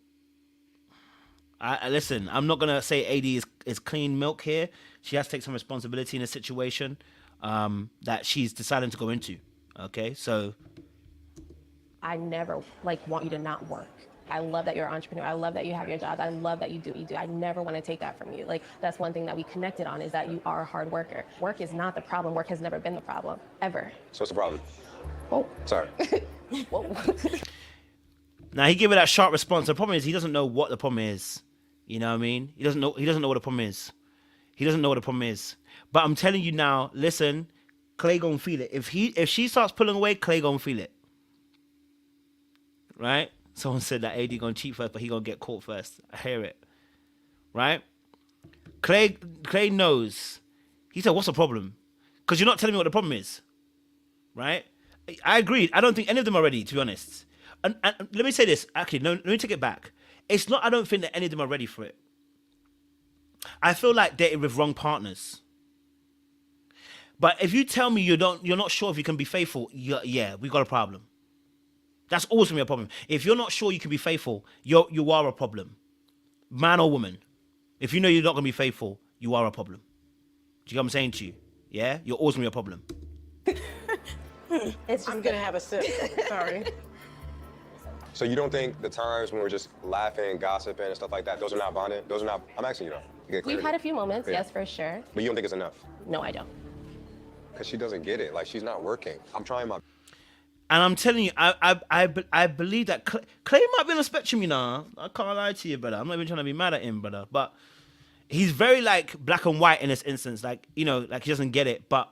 listen, I'm not going to say AD is clean milk here. She has to take some responsibility in the situation. that she's deciding to go into. Okay, so I never like want you to not work. I love that you're an entrepreneur. I love that you have your job. I love that you do what you do. I never want to take that from you. Like, that's one thing that we connected on, is that you are a hard worker. Work is not the problem. Work has never been the problem, ever. So what's the problem? Oh, Sorry. whoa. now he gave her that sharp response. The problem is he doesn't know what the problem is. You know what I mean? He doesn't know what the problem is. He doesn't know what the problem is. But I'm telling you now, listen, Clay gonna feel it. If she starts pulling away, Clay gonna feel it. Right? Someone said that AD gonna cheat first, but he gonna get caught first. I hear it. Right? Clay knows. He said, what's the problem? Because you're not telling me what the problem is. Right? I agree. I don't think any of them are ready, to be honest. And let me say this. Actually, no, let me take it back. It's not, I don't think that any of them are ready for it. I feel like dating with wrong partners. But if you tell me you're not sure if you can be faithful, yeah, we got a problem. That's always gonna be a problem. If you're not sure you can be faithful, you are a problem. Man or woman. If you know you're not gonna be faithful, you are a problem. Do you know what I'm saying to you? Yeah? You're always gonna be a problem. I'm gonna have a sip. Sorry. So you don't think the times when we're just laughing, gossiping, and stuff like that, those are not bonding? Those are not, I'm asking you though. You get We've clarity. had a few moments, Yeah. yes, for sure. But you don't think it's enough? No, I don't. Because she doesn't get it. Like, she's not working. I'm trying my... And I'm telling you, I believe that Clay might be on the spectrum, you know. I can't lie to you, brother. I'm not even trying to be mad at him, brother. But he's very, like, black and white in this instance. Like, you know, like he doesn't get it. But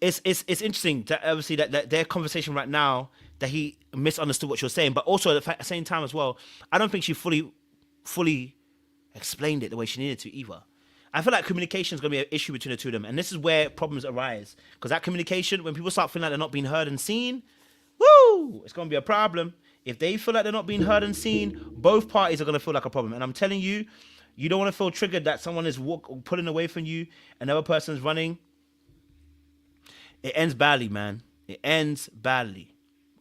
it's interesting that obviously that their conversation right now, that he misunderstood what she was saying. But also at the same time as well, I don't think she fully explained it the way she needed to either. I feel like communication is going to be an issue between the two of them. And this is where problems arise. Because that communication, when people start feeling like they're not being heard and seen, woo, it's going to be a problem. If they feel like they're not being heard and seen, both parties are going to feel like a problem. And I'm telling you, you don't want to feel triggered that someone is pulling away from you and another person's running. It ends badly, man. It ends badly.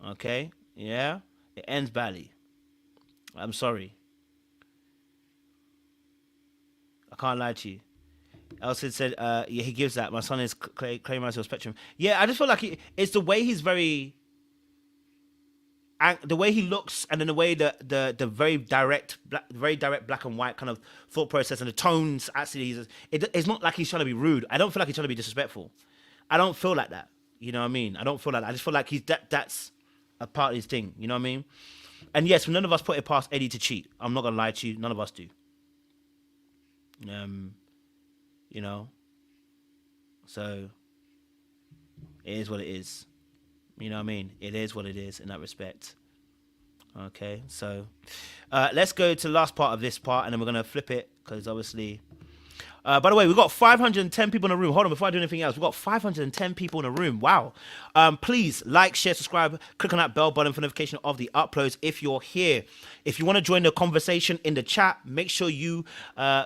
Okay? Yeah? It ends badly. I'm sorry. I can't lie to you. Elson said, yeah, he gives that. My son is Clay Master Spectrum. Yeah, I just feel like it's the way he's the way he looks, and then the way the very direct black and white kind of thought process and the tones. Actually, it's not like he's trying to be rude. I don't feel like he's trying to be disrespectful. I don't feel like that. You know what I mean? I don't feel like that. I just feel like that's a part of his thing. You know what I mean? And yes, none of us put it past Eddie to cheat. I'm not gonna lie to you. None of us do. You know, so it is what it is. You know what I mean? It is what it is in that respect. Okay, so let's go to the last part of this part, and then we're gonna flip it because obviously. By the way, we've got 510 people in the room. Hold on, before I do anything else, we've got 510 people in the room. Wow. Please like, share, subscribe, click on that bell button for notification of the uploads if you're here. If you want to join the conversation in the chat, make sure you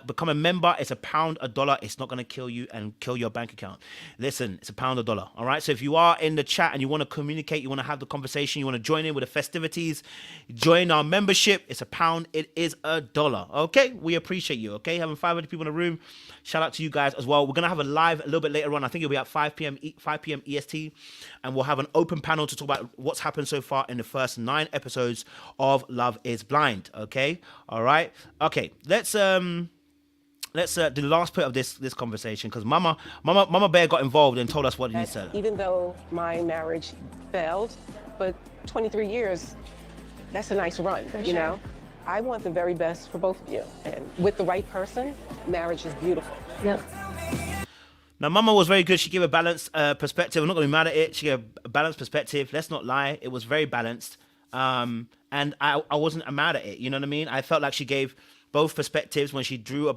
become a member. It's £1, $1. It's not going to kill you and kill your bank account. Listen, it's £1, $1. All right. So if you are in the chat and you want to communicate, you want to have the conversation, you want to join in with the festivities, join our membership. It's £1. It is $1. Okay. We appreciate you. Okay. Having 500 people in the room. Shout out to you guys as well. We're going to have a live a little bit later on. I think it'll be at 5 p.m. EST. And we'll have an open panel to talk about what's happened so far in the first 9 episodes of Love is Blind. Okay? All right? Okay. Let's do the last bit of this conversation because Mama Bear got involved and told us what he said. Even though my marriage failed, but 23 years, that's a nice run, you know? I want the very best for both of you. And with the right person, marriage is beautiful. Yep. Now, Mama was very good. She gave a balanced perspective. I'm not going to be mad at it. She gave a balanced perspective. Let's not lie. It was very balanced. And I wasn't mad at it. You know what I mean? I felt like she gave both perspectives when she drew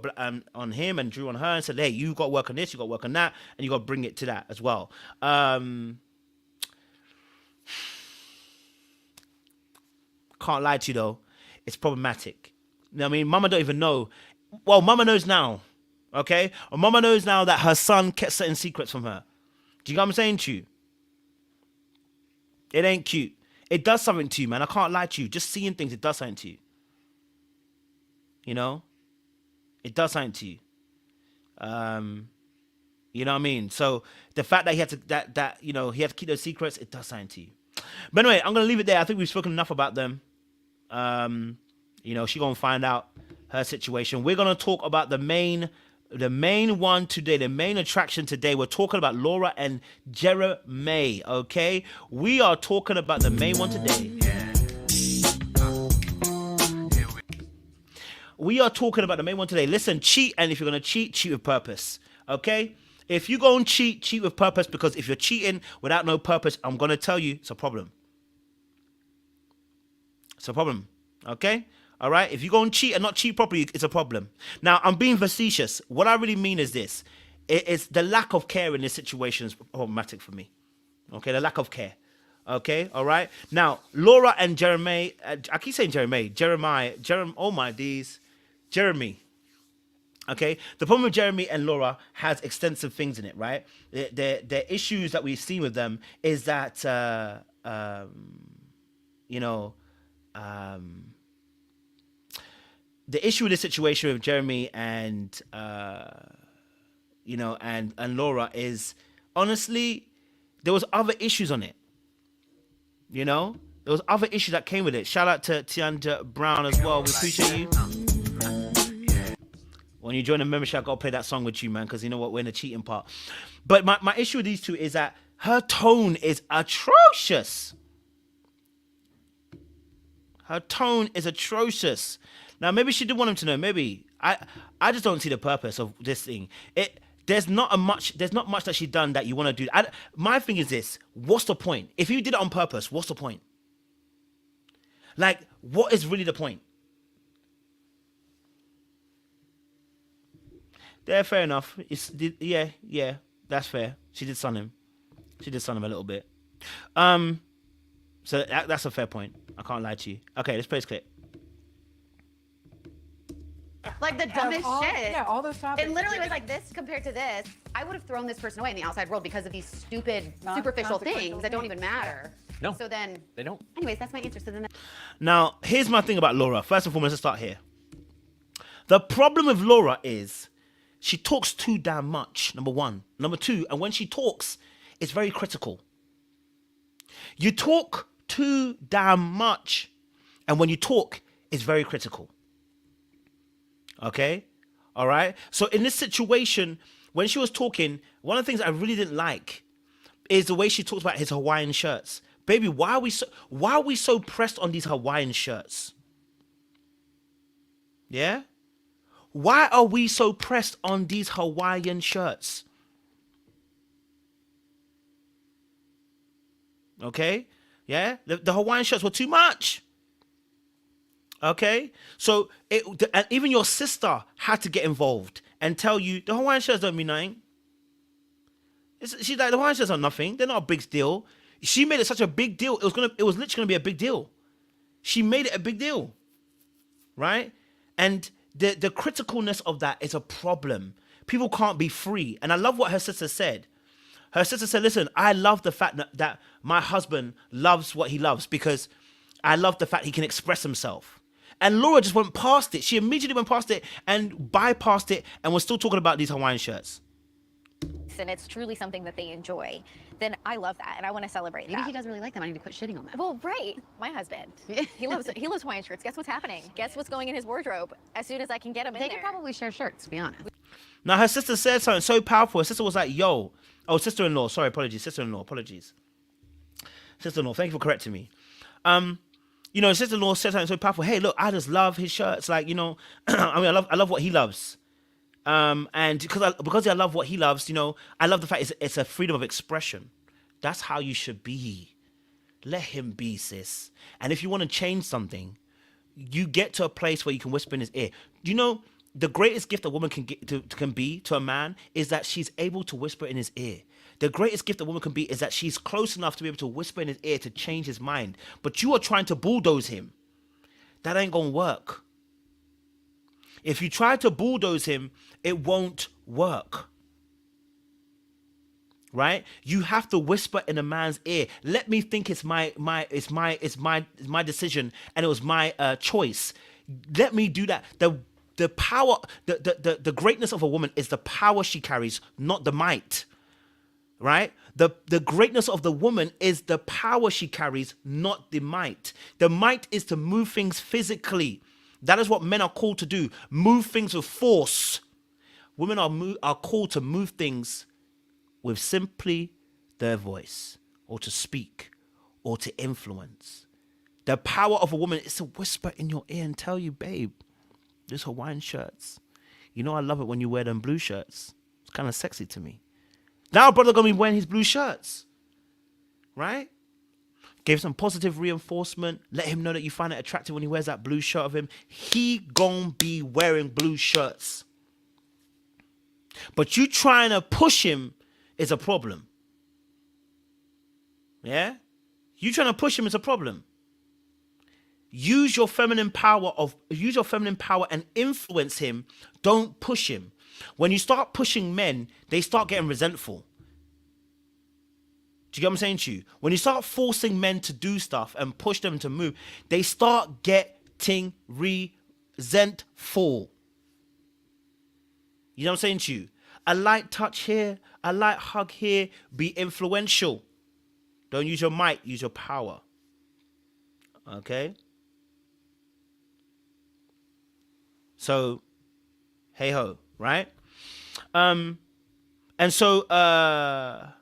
on him and drew on her and said, hey, you got to work on this, you got to work on that, and you got to bring it to that as well. Can't lie to you, though. It's problematic. You know what I mean? Mama don't even know. Well, Mama knows now. Okay? Or Mama knows now that her son kept certain secrets from her. Do you know what I'm saying to you? It ain't cute. It does something to you, man. I can't lie to you. Just seeing things, it does something to you. You know? It does something to you. You know what I mean? So the fact that he had to he had to keep those secrets, it does something to you. But anyway, I'm gonna leave it there. I think we've spoken enough about them. She gonna find out her situation. We're gonna talk about the main one today, the main attraction today. We're talking about Laura and Jeramey. Okay, we are talking about the main one today. We are talking about the main one today. Listen, cheat, and if you're gonna cheat with purpose. Okay. If you go and cheat with purpose, because if you're cheating without no purpose, I'm going to tell you it's a problem. It's a problem. Okay? All right? If you go and cheat and not cheat properly, it's a problem. Now, I'm being facetious. What I really mean is this. It's the lack of care in this situation is problematic for me. Okay? The lack of care. Okay? All right? Now, Laura and Jeramey, I keep saying Jeramey. Oh my days. Jeramey. Okay, the problem with Jeramey and Laura has extensive things in it, right? The issues that we've seen with them is that, the issue with the situation with Jeramey and, and Laura is, honestly, there was other issues on it. There was other issues that came with it. Shout out to Tianja Brown as well. We appreciate you. When you join the membership, I gotta play that song with you, man, because you know what, we're in the cheating part. But my issue with these two is that her tone is atrocious. Her tone is atrocious. Now, maybe she did want him to know. Maybe I just don't see the purpose of this thing. There's not much that she done that you want to do. My thing is this: what's the point? If you did it on purpose, what's the point? Like, what is really the point? Yeah, fair enough. Yeah, that's fair. She did sun him. She did sun him a little bit. So that's a fair point. I can't lie to you. Okay, let's play this clip. Like the dumbest shit. Yeah, all those topics. It literally was like this compared to this. I would have thrown this person away in the outside world because of these stupid, superficial things that don't even matter. No. So then, they don't. Anyways, that's my answer. So then. Now, here's my thing about Laura. First and foremost, let's start here. The problem with Laura is she talks too damn much, number one. Number two, and when she talks, it's very critical. You talk too damn much, and when you talk, it's very critical. Okay? All right? So in this situation, when she was talking, one of the things I really didn't like is the way she talks about his Hawaiian shirts. Baby, why are we so pressed on these Hawaiian shirts? Yeah? Why are we so pressed on these Hawaiian shirts? Okay? Yeah? The Hawaiian shirts were too much. Okay? So, and even your sister had to get involved and tell you, the Hawaiian shirts don't mean nothing. She's like, the Hawaiian shirts are nothing. They're not a big deal. She made it such a big deal. It was literally gonna be a big deal. She made it a big deal. Right? And the criticalness of that is a problem. People can't be free. And I love what her sister said. Her sister said, listen, I love the fact that my husband loves what he loves because I love the fact he can express himself. And Laura just went past it. She immediately went past it and bypassed it and was still talking about these Hawaiian shirts. And it's truly something that they enjoy, then I love that and I want to celebrate Maybe that. he doesn't really like them. I need to quit shitting on them. Well, right. My husband, he loves Hawaiian shirts. Guess what's happening? Guess what's going in his wardrobe as soon as I can get him in They there. could probably share shirts, to be honest. Now, her sister said something so powerful. Her sister was like, yo. Oh, sister-in-law. Sorry, apologies. Sister-in-law. Apologies. Sister-in-law. Thank you for correcting me. Sister-in-law said something so powerful. Hey, look, I just love his shirts. Like, I mean, I love what he loves. And because I love what he loves, I love the fact it's a freedom of expression. That's how you should be. Let him be, sis. And if you want to change something, you get to a place where you can whisper in his ear. The greatest gift a woman can be to a man is that she's able to whisper in his ear. The greatest gift a woman can be is that she's close enough to be able to whisper in his ear to change his mind. But you are trying to bulldoze him. That ain't gonna work. If you try to bulldoze him, it won't work. Right? You have to whisper in a man's ear. Let me think it's my decision and it was my choice. Let me do that. the power, the greatness of a woman is the power she carries, not the might. Right? The greatness of the woman is the power she carries, not the might. The might is to move things physically. That is what men are called to do. Move things with force. Women are called to move things with simply their voice, or to speak, or to influence. The power of a woman is to whisper in your ear and tell you, babe, these Hawaiian shirts. You know I love it when you wear them blue shirts. It's kind of sexy to me. Now brother gonna be wearing his blue shirts. Right? Give some positive reinforcement. Let him know that you find it attractive when he wears that blue shirt of him. He gonna be wearing blue shirts. But you trying to push him is a problem. Yeah? You trying to push him is a problem. Use your feminine power and influence him. Don't push him. When you start pushing men, they start getting resentful. Do you get what I'm saying to you? When you start forcing men to do stuff and push them to move, they start getting resentful. You know what I'm saying to you? A light touch here, a light hug here, be influential. Don't use your might, use your power. Okay? So, hey ho, right? And so, yeah,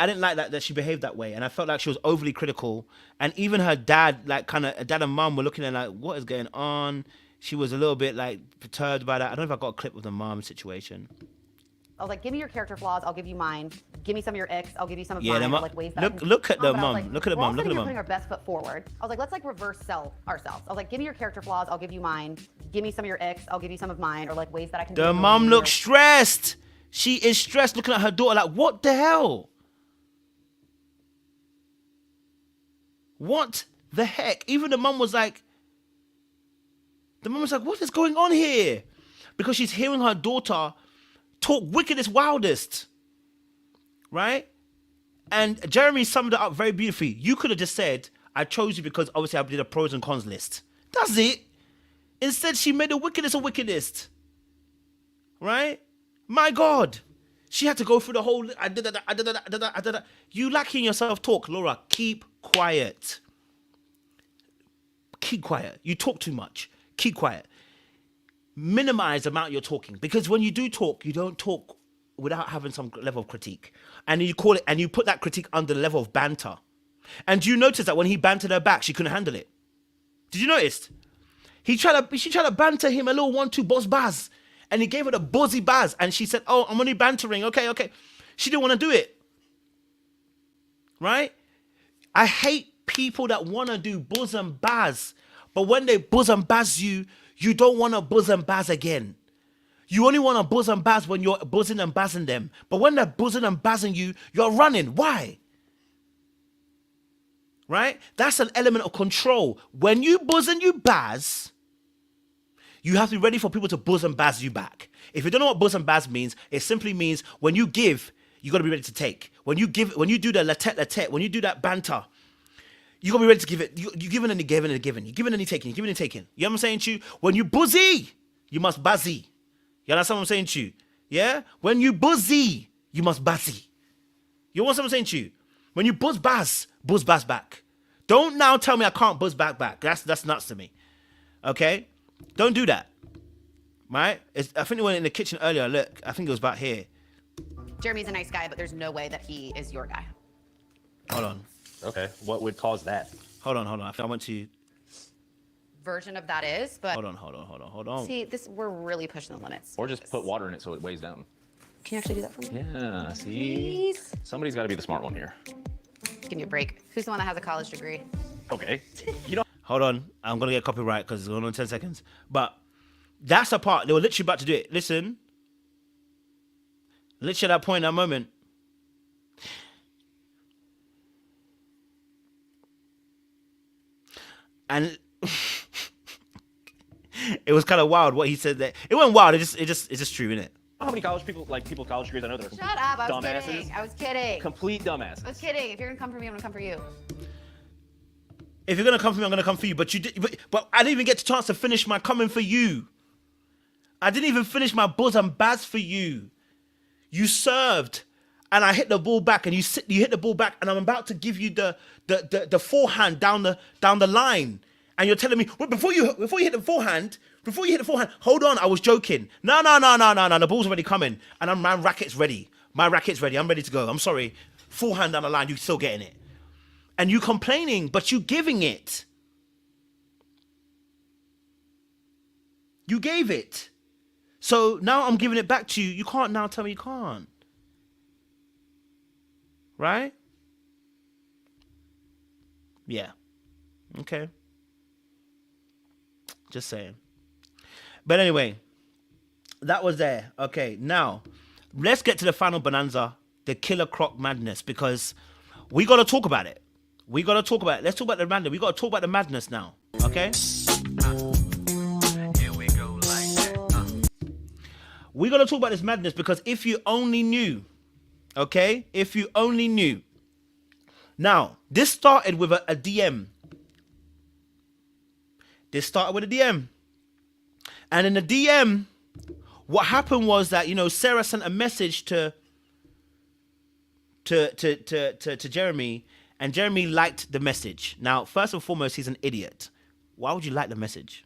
I didn't like that she behaved that way, and I felt like she was overly critical. And even her dad, like dad and mom were looking at her like, what is going on? She was a little bit like perturbed by that. I don't know if I got a clip of the mom situation. I was like, give me your character flaws, I'll give you mine. Give me some of your icks, I'll give you some of Yeah, mine. the Like ways that look at the But I was mom. like, Look at the we're all mom. Look at sitting the here putting mom. our best foot forward. I was like, let's like reverse sell ourselves. I was like, give me your character flaws, I'll give you mine. Give me some of your icks, I'll give you some of mine, or like ways that I can. The mom looks stressed. She is stressed, looking at her daughter like, what the hell? What the heck? Even the mom was like, what is going on here? Because she's hearing her daughter talk wickedest, wildest. Right? And Jeremy summed it up very beautifully. You could have just said, I chose you because obviously I did a pros and cons list. That's it. Instead, she made the wickedest of wickedest. Right? My God. She had to go through the whole, I did that. You lacking your self-talk, Laura. Keep quiet. Keep quiet. You talk too much. Keep quiet. Minimize the amount you're talking, because when you do talk, you don't talk without having some level of critique. And you call it, and you put that critique under the level of banter. And you notice that when he bantered her back, she couldn't handle it. Did you notice? She tried to banter him a little 1-2 boss buzz. And he gave her the buzzy buzz. And she said, oh, I'm only bantering. Okay. She didn't want to do it. Right? I hate people that want to do buzz and buzz. But when they buzz and buzz you, you don't want to buzz and buzz again. You only want to buzz and buzz when you're buzzing and buzzing them. But when they're buzzing and buzzing you, you're running. Why? Right? That's an element of control. When you buzz and you buzz, you have to be ready for people to buzz and buzz you back. If you don't know what buzz and buzz means, it simply means when you give, you got to be ready to take. When you give, when you do the la-tete, when you do that banter, you got to be ready to give it. You giving and you giving and giving. You giving and you taking. You giving and taking. You know what I'm saying to you? When you buzzy, you must buzzy. You understand what I'm saying to you? Yeah? When you buzzy, you must buzzy. You want what I'm saying to you? When you buzz buzz back. Don't now tell me I can't buzz back. That's nuts to me. Okay? Don't do that. Right? I think they went in the kitchen earlier. Look, I think it was about here. Jeremy's a nice guy, but there's no way that he is your guy. Hold on. Okay. What would cause that? Hold on. I went to... Version of that is, but Hold on. see, we're really pushing the limits. Or just put water in it so it weighs down. Can you actually do that for me? Yeah, see? Please? Somebody's got to be the smart one here. Give me a break. Who's the one that has a college degree? Okay. You know. Hold on. I'm going to get copyright because it's going on 10 seconds. But that's the part. They were literally about to do it. Listen. Literally at that point, that moment. And it was kind of wild what he said there. It wasn't wild. It's just true, innit? How many college people, college degrees I know that are Shut up. I was dumbasses? kidding. I was kidding. Complete dumbasses. I was kidding. If you're going to come for me, I'm going to come for you. If you're gonna come for me, I'm gonna come for you. But you did. But I didn't even get the chance to finish my coming for you. I didn't even finish my buzz and baz for you. You served, and I hit the ball back, and you hit the ball back, and I'm about to give you the forehand down the line, and you're telling me, well, before you hit the forehand, hold on, I was joking. No, the ball's already coming, and my racket's ready. My racket's ready. I'm ready to go. I'm sorry. Forehand down the line, you're still getting it, and you complaining, but you giving it. You gave it. So now I'm giving it back to you. You can't now tell me you can't. Right? Yeah. Okay. Just saying. But anyway, that was there. Okay, now let's get to the final bonanza, the Killer Croc madness, because we got to talk about it. We got to talk about it. Let's talk about the madness. We got to talk about the madness now. Okay? We got to talk about this madness because if you only knew, okay? If you only knew. Now, this started with a DM. This started with a DM. And in the DM, what happened was that, you know, Sarah sent a message to Jeramey, and Jeramey liked the message. Now, first and foremost, he's an idiot. Why would you like the message?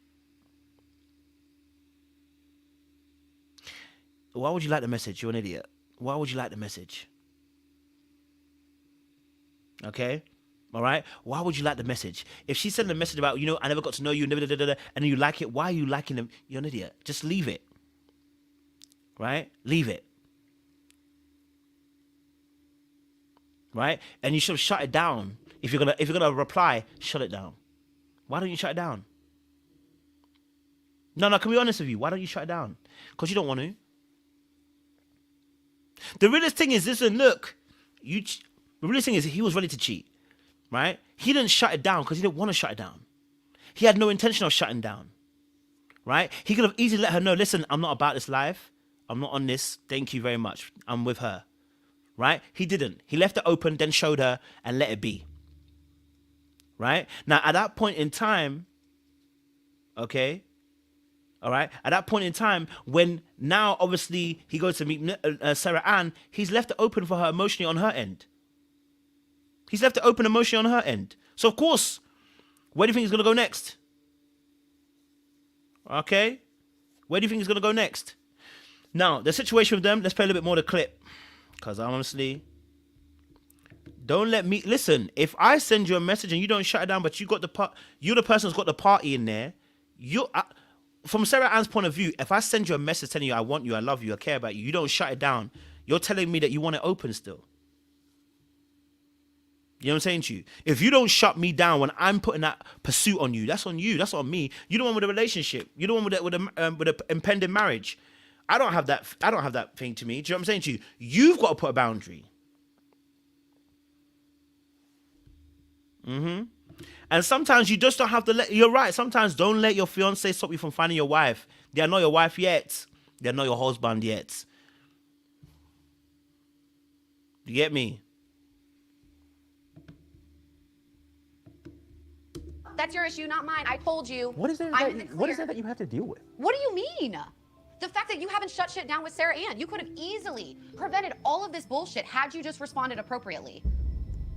Why would you like the message? You're an idiot. Why would you like the message? Okay? All right? Why would you like the message? If she sent a message about, you know, I never got to know you, and then you like it, why are you liking them? You're an idiot. Just leave it. Right? Leave it. Right? And you should shut it down. If you're gonna reply, shut it down. Why don't you shut it down? No, can we be honest with you? Why don't you shut it down? Because you don't want to. The realest thing is, listen, look, the realest thing is he was ready to cheat, right? He didn't shut it down because he didn't want to shut it down. He had no intention of shutting down, right? He could have easily let her know, listen, I'm not about this life. I'm not on this. Thank you very much. I'm with her, right? He didn't. He left it open, then showed her and let it be, right? Now, at that point in time, okay, all right. At that point in time, when now obviously he goes to meet Sarah Ann, he's left it open for her emotionally on her end. He's left it open emotionally on her end. So of course, where do you think he's gonna go next? Okay, where do you think he's gonna go next? Now the situation with them. Let's play a little bit more of the clip, because honestly, don't let me listen. If I send you a message and you don't shut it down, but you're the person who's got the party in there, from Sarah Ann's point of view, if I send you a message telling you I want you, I love you, I care about you, you don't shut it down, you're telling me that you want it open still. You know what I'm saying to you? If you don't shut me down when I'm putting that pursuit on you, that's on you, that's on me. You're the one with a relationship. You're the one with a impending marriage. I don't have that thing to me. Do you know what I'm saying to you? You've got to put a boundary. And sometimes you just don't have to you're right. Sometimes don't let your fiance stop you from finding your wife. They are not your wife yet. They are not your husband yet. You get me? That's your issue, not mine. I told you. What is there that you have to deal with? What do you mean? The fact that you haven't shut shit down with Sarah Ann. You could have easily prevented all of this bullshit had you just responded appropriately.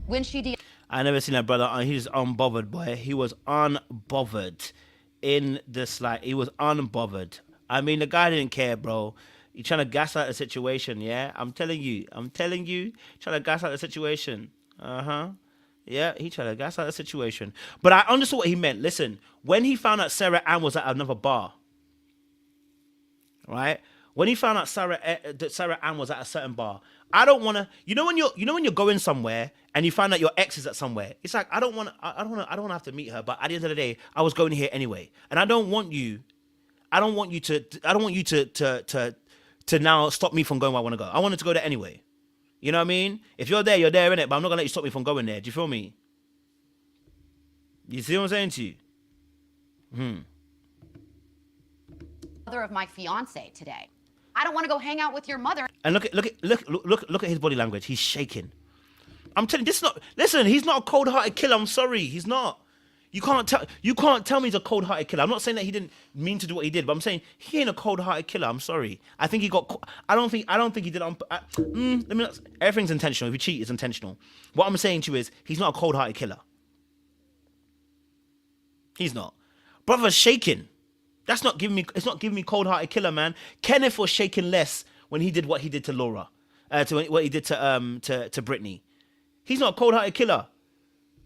When she I never seen that brother. He's unbothered, boy. He was unbothered in this, like, he was unbothered. I mean, the guy didn't care, bro. You're trying to gaslight the situation, yeah? I'm telling you, trying to gaslight the situation. Yeah, he tried to gaslight the situation. But I understood what he meant. Listen, when he found out Sarah Ann was at another bar, right? When he found out that Sarah Ann was at a certain bar, I don't want to. You know when you're going somewhere and you find out your ex is at somewhere. It's like I don't want to have to meet her. But at the end of the day, I was going here anyway, and I don't want you to now stop me from going where I want to go. I wanted to go there anyway. You know what I mean? If you're there, innit? But I'm not gonna let you stop me from going there. Do you feel me? You see what I'm saying to you? mother of my fiance today. I don't want to go hang out with your mother. And look at his body language. He's shaking. I'm telling you, this is not. Listen, he's not a cold-hearted killer. I'm sorry, he's not. You can't tell me he's a cold-hearted killer. I'm not saying that he didn't mean to do what he did, but I'm saying he ain't a cold-hearted killer. I'm sorry. I think he got. I don't think he did it on. Everything's intentional. If you cheat, it's intentional. What I'm saying to you is he's not a cold-hearted killer. He's not. Brother's shaking. That's not giving me. It's not giving me cold-hearted killer, man. Kenneth was shaking less when he did what he did to Laura, to what he did to Brittany. He's not a cold-hearted killer.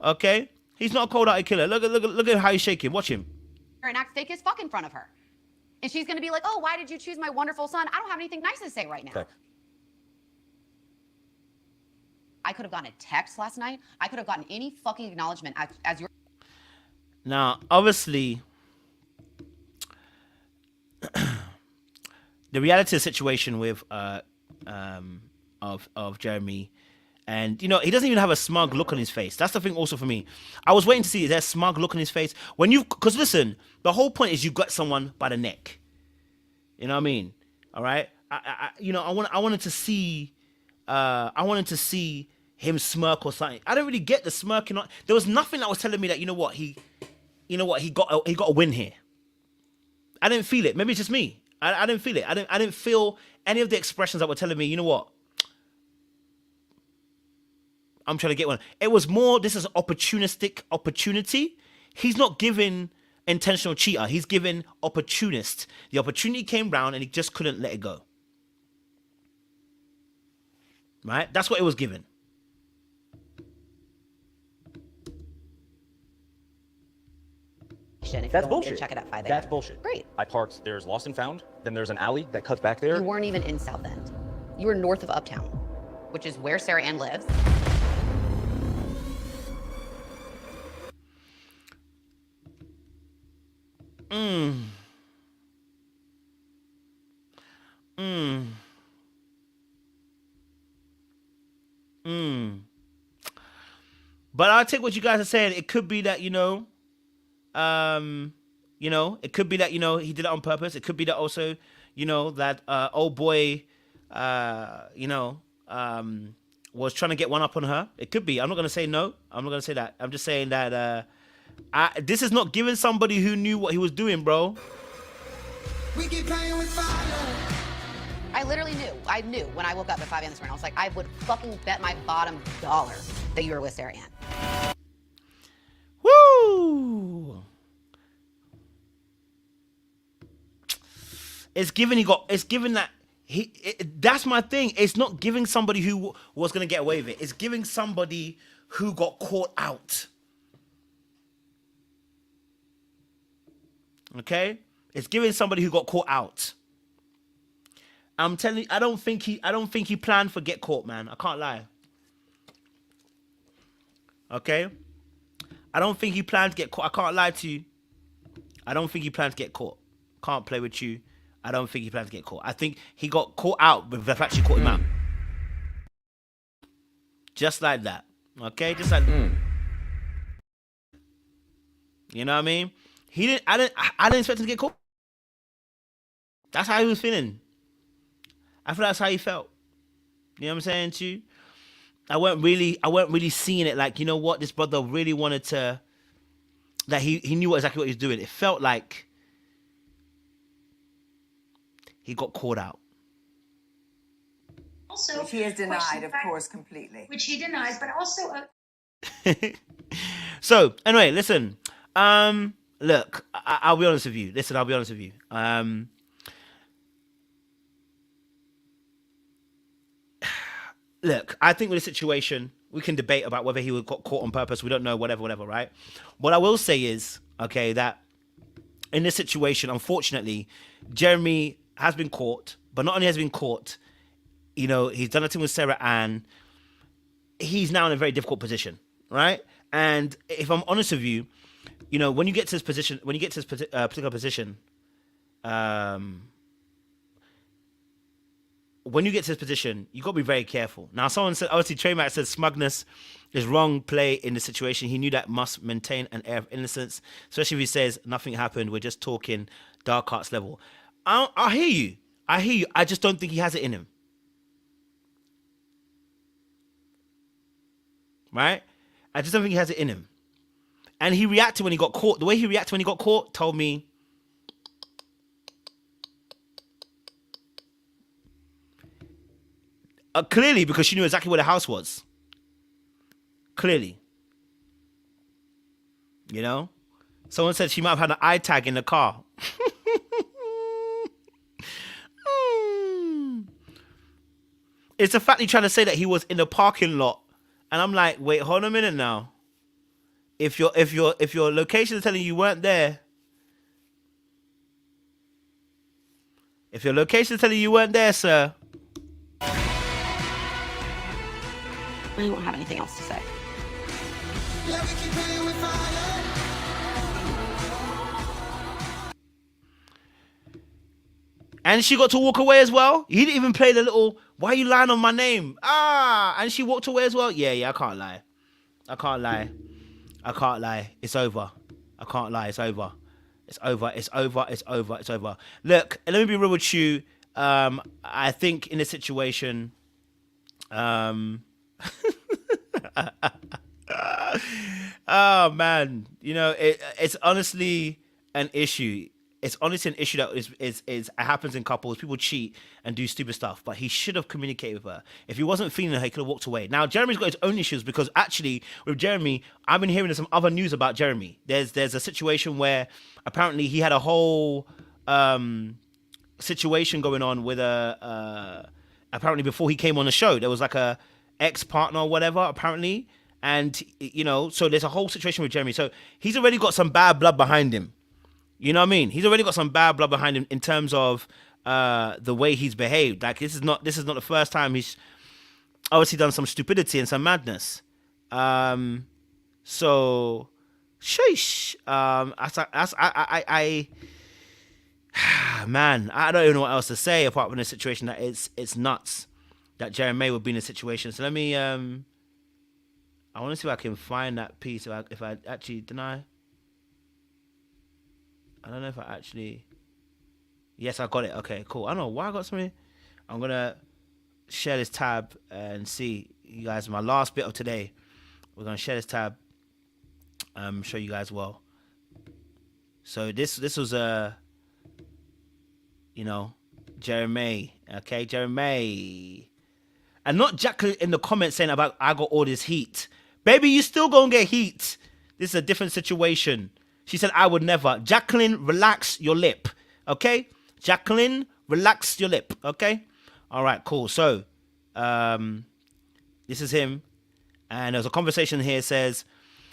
Okay. He's not a cold-hearted killer. Look at how he's shaking. Watch him. And act fake as fuck in front of her. And she's gonna be like, oh, why did you choose my wonderful son? I don't have anything nice to say right now. Okay. I could have gotten a text last night. I could have gotten any fucking acknowledgement as your. Now, obviously, the reality of the situation with of Jeremey. And, you know, he doesn't even have a smug look on his face. That's the thing also for me. I was waiting to see, is there a smug look on his face? Because listen, the whole point is you got someone by the neck. You know what I mean? All right? I wanted to see him smirk or something. I don't really get the smirking. There was nothing that was telling me that, he got a win here. I didn't feel it. Maybe it's just me. I didn't feel it. I didn't feel any of the expressions that were telling me, you know what? I'm trying to get one. It was more, this is opportunistic opportunity. He's not giving intentional cheater. He's giving opportunist. The opportunity came round and he just couldn't let it go. Right? That's what it was given. That's bullshit. Check it out 5 That's bullshit. Great. I parked, there's Lost and Found, then there's an alley that cuts back there. You weren't even in South End. You were north of Uptown, which is where Sarah Ann lives. But I'll take what you guys are saying. It could be that, it could be that, he did it on purpose. It could be that also, that old boy, was trying to get one up on her. It could be. I'm not going to say no. I'm not going to say that. I'm just saying that this is not giving somebody who knew what he was doing, bro. We keep playing with fire. I literally knew. I knew when I woke up at 5 a.m. this morning. I was like, I would fucking bet my bottom dollar that you were with Sarah Ann. Woo! It's given that that's my thing. It's not giving somebody who was going to get away with it. It's giving somebody who got caught out. Okay? It's giving somebody who got caught out. I'm telling you, I don't think he planned for get caught, man. I can't lie. Okay? I don't think he planned to get caught. I can't lie to you. I don't think he planned to get caught. Can't play with you. I don't think he planned to get caught. I think he got caught out, but they've actually caught him out. Just like that. Okay? Just like that. You know what I mean? I didn't expect him to get caught. That's how he was feeling. I feel that's how he felt. You know what I'm saying to you? I weren't really seeing it like, you know what, this brother really wanted to, that he knew exactly what he was doing. It felt like he got caught out. Also, which he has denied, of course, completely. Which he denies, but also. So anyway, listen. Look, I'll be honest with you. Listen, I'll be honest with you. Look, I think with the situation, we can debate about whether he got caught on purpose. We don't know, whatever, right? What I will say is, okay, that in this situation, unfortunately, Jeremey has been caught, but not only has he been caught, he's done a thing with Sarah Ann. He's now in a very difficult position, right? And if I'm honest with you, when you get to this position, particular position, when you get to this position, you got to be very careful. Now, someone said, obviously, Treymac said smugness is wrong play in the situation. He knew that must maintain an air of innocence, especially if he says nothing happened. We're just talking dark arts level. I hear you. I just don't think he has it in him. Right? I just don't think he has it in him. And he reacted when he got caught. The way he reacted when he got caught told me, clearly, because she knew exactly where the house was. Clearly. You know? Someone said she might have had an eye tag in the car. It's the fact he's trying to say that he was in the parking lot. And I'm like, wait, hold on a minute now. If your location is telling you weren't there, if your location is telling you weren't there, sir, I don't have anything else to say. Yeah, we keep playing with fire. and she got to walk away as well. He didn't even play the little, why are you lying on my name? And she walked away as well. Yeah, I can't lie. I can't lie. It's over. I can't lie. It's over. It's over. Look, let me be real with you. I think in this situation, oh man, it's honestly an issue. It's honestly an issue that is happens in couples. People cheat and do stupid stuff, but he should have communicated with her. If he wasn't feeling her, he could have walked away. Now, Jeremy's got his own issues because actually with Jeremey, I've been hearing some other news about Jeremey. There's a situation where apparently he had a whole situation going on with apparently before he came on the show, there was like a ex-partner or whatever, apparently. And, so there's a whole situation with Jeremey. So he's already got some bad blood behind him. You know what I mean? He's already got some bad blood behind him in terms of the way he's behaved. Like this is not the first time he's obviously done some stupidity and some madness. So, sheesh. Man, I don't even know what else to say apart from the situation that it's nuts that Jeramey would be in a situation. So let me I want to see if I can find that piece. If I actually deny. I don't know if I actually... Yes, I got it. Okay, cool. I don't know why I got something. I'm going to share this tab and see you guys. My last bit of today. We're going to share this tab. Show you guys well. So this was Jeramey. Okay, Jeramey. And not Jacqueline in the comments saying about I got all this heat. Baby, you still going to get heat. This is a different situation. She said, I would never. Jacqueline, relax your lip. Okay? Jacqueline, relax your lip. Okay? All right, cool. So, this is him. And there's a conversation here. It says,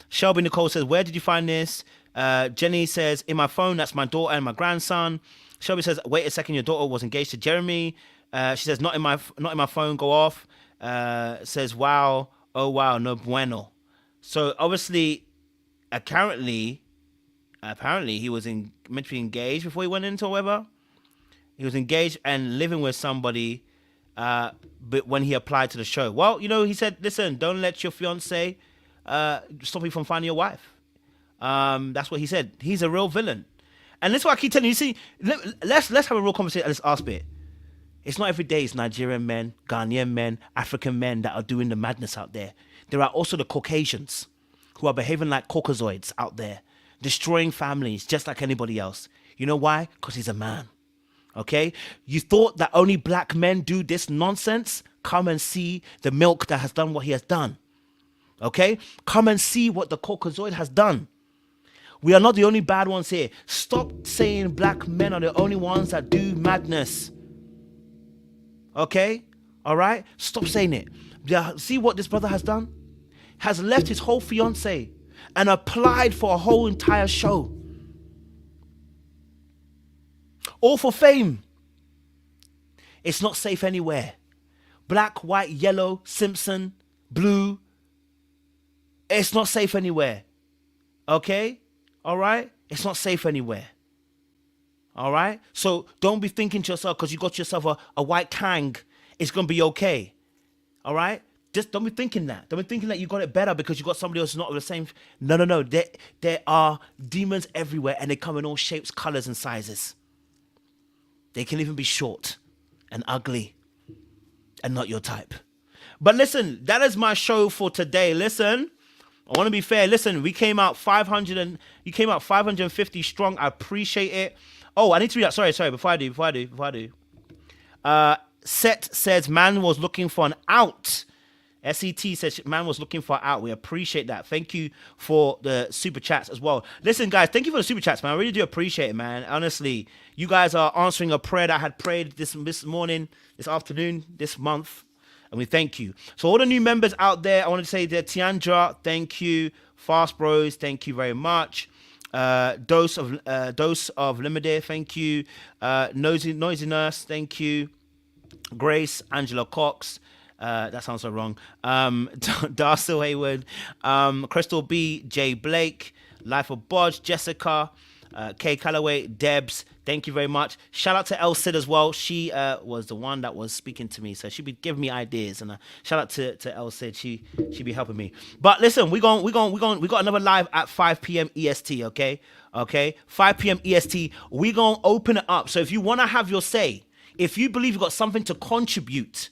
Shelby Nicole says, where did you find this? Jenny says, in my phone, that's my daughter and my grandson. Shelby says, wait a second, your daughter was engaged to Jeremey. She says, not in my phone, go off. Says, wow, oh wow, no bueno. So, obviously, apparently he was meant to be engaged before he went into whatever. He was engaged and living with somebody, but when he applied to the show. Well, he said, listen, don't let your fiance stop you from finding your wife. That's what he said. He's a real villain. And that's what I keep telling you. See, let's have a real conversation at this last bit. It's not every day it's Nigerian men, Ghanaian men, African men that are doing the madness out there. There are also the Caucasians who are behaving like Caucasoids out there, destroying families just like anybody else. You know why? Because he's a man. Okay? You thought that only black men do this nonsense? Come and see the milk that has done what he has done. Okay? Come and see what the Caucasoid has done. We are not the only bad ones here. Stop saying black men are the only ones that do madness. Okay? All right? Stop saying it. See what this brother has done? Has left his whole fiance and applied for a whole entire show. All for fame. It's not safe anywhere. Black, white, yellow, Simpson, blue. It's not safe anywhere. Okay? All right? It's not safe anywhere. All right? So don't be thinking to yourself because you got yourself a white Kang, it's going to be okay. All right? Just don't be thinking that. Don't be thinking that you got it better because you got somebody else who's not of the same. No. There are demons everywhere and they come in all shapes, colors, and sizes. They can even be short and ugly and not your type. But listen, that is my show for today. Listen, I want to be fair. Listen, we came out 500 and you came out 550 strong. I appreciate it. Oh, I need to read that. Sorry. Before I do. Set says man was looking for an out. SET says man was looking for an out. We appreciate that. Thank you for the super chats as well. Listen, guys, thank you for the super chats, man. I really do appreciate it, man. Honestly, you guys are answering a prayer that I had prayed this morning, this afternoon, this month. And we thank you. So all the new members out there, I want to say that Tiandra, thank you. Fast Bros, thank you very much. Dose of Limited, thank you. Noisy Nurse, thank you. Grace, Angela Cox, that sounds so wrong. Darcy Hayward, Crystal B, Jay Blake, Life of Bodge, Jessica, Kay Calloway, Debs, thank you very much. Shout out to El Cid as well. She was the one that was speaking to me, so she be giving me ideas. And shout out to El Cid. She be helping me. But listen, we got another live at 5 p.m. EST. Okay, 5 p.m. EST. We gonna open it up. So if you wanna have your say, if you believe you've got something to contribute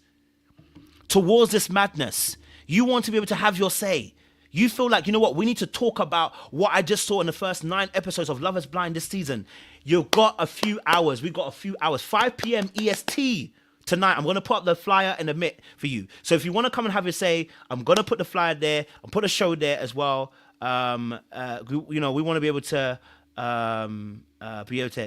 towards this madness, you want to be able to have your say. You feel like, you know what, we need to talk about what I just saw in the first 9 episodes of Love is Blind this season. You've got a few hours. We've got a few hours. 5 p.m. EST tonight. I'm going to put up the flyer in a minute for you. So if you want to come and have your say, I'm going to put the flyer there. I'll put a show there as well. We want to be able to...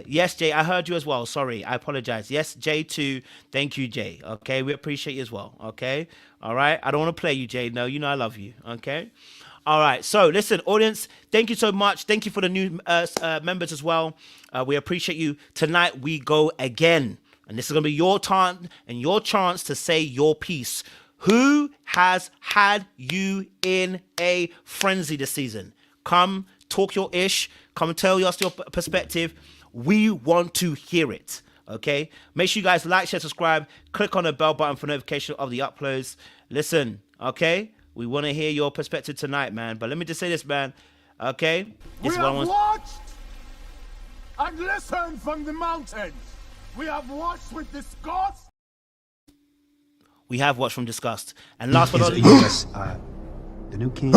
Yes, Jay, I heard you as well. Sorry, I apologize. Yes, Jay too. Thank you, Jay. Okay, we appreciate you as well. Okay, all right. I don't want to play you, Jay. No, you know I love you. Okay, all right. So listen, audience, thank you so much. Thank you for the new members as well. We appreciate you. Tonight we go again, and this is gonna be your time and your chance to say your piece. Who has had you in a frenzy this season? Come talk your ish. Come and tell us your perspective. We want to hear it, okay? Make sure you guys like, share, subscribe. Click on the bell button for notification of the uploads. Listen, okay? We want to hear your perspective tonight, man. But let me just say this, man, okay? We have watched and listened from the mountains. We have watched with disgust. We have watched from disgust. And last but not least... the new king.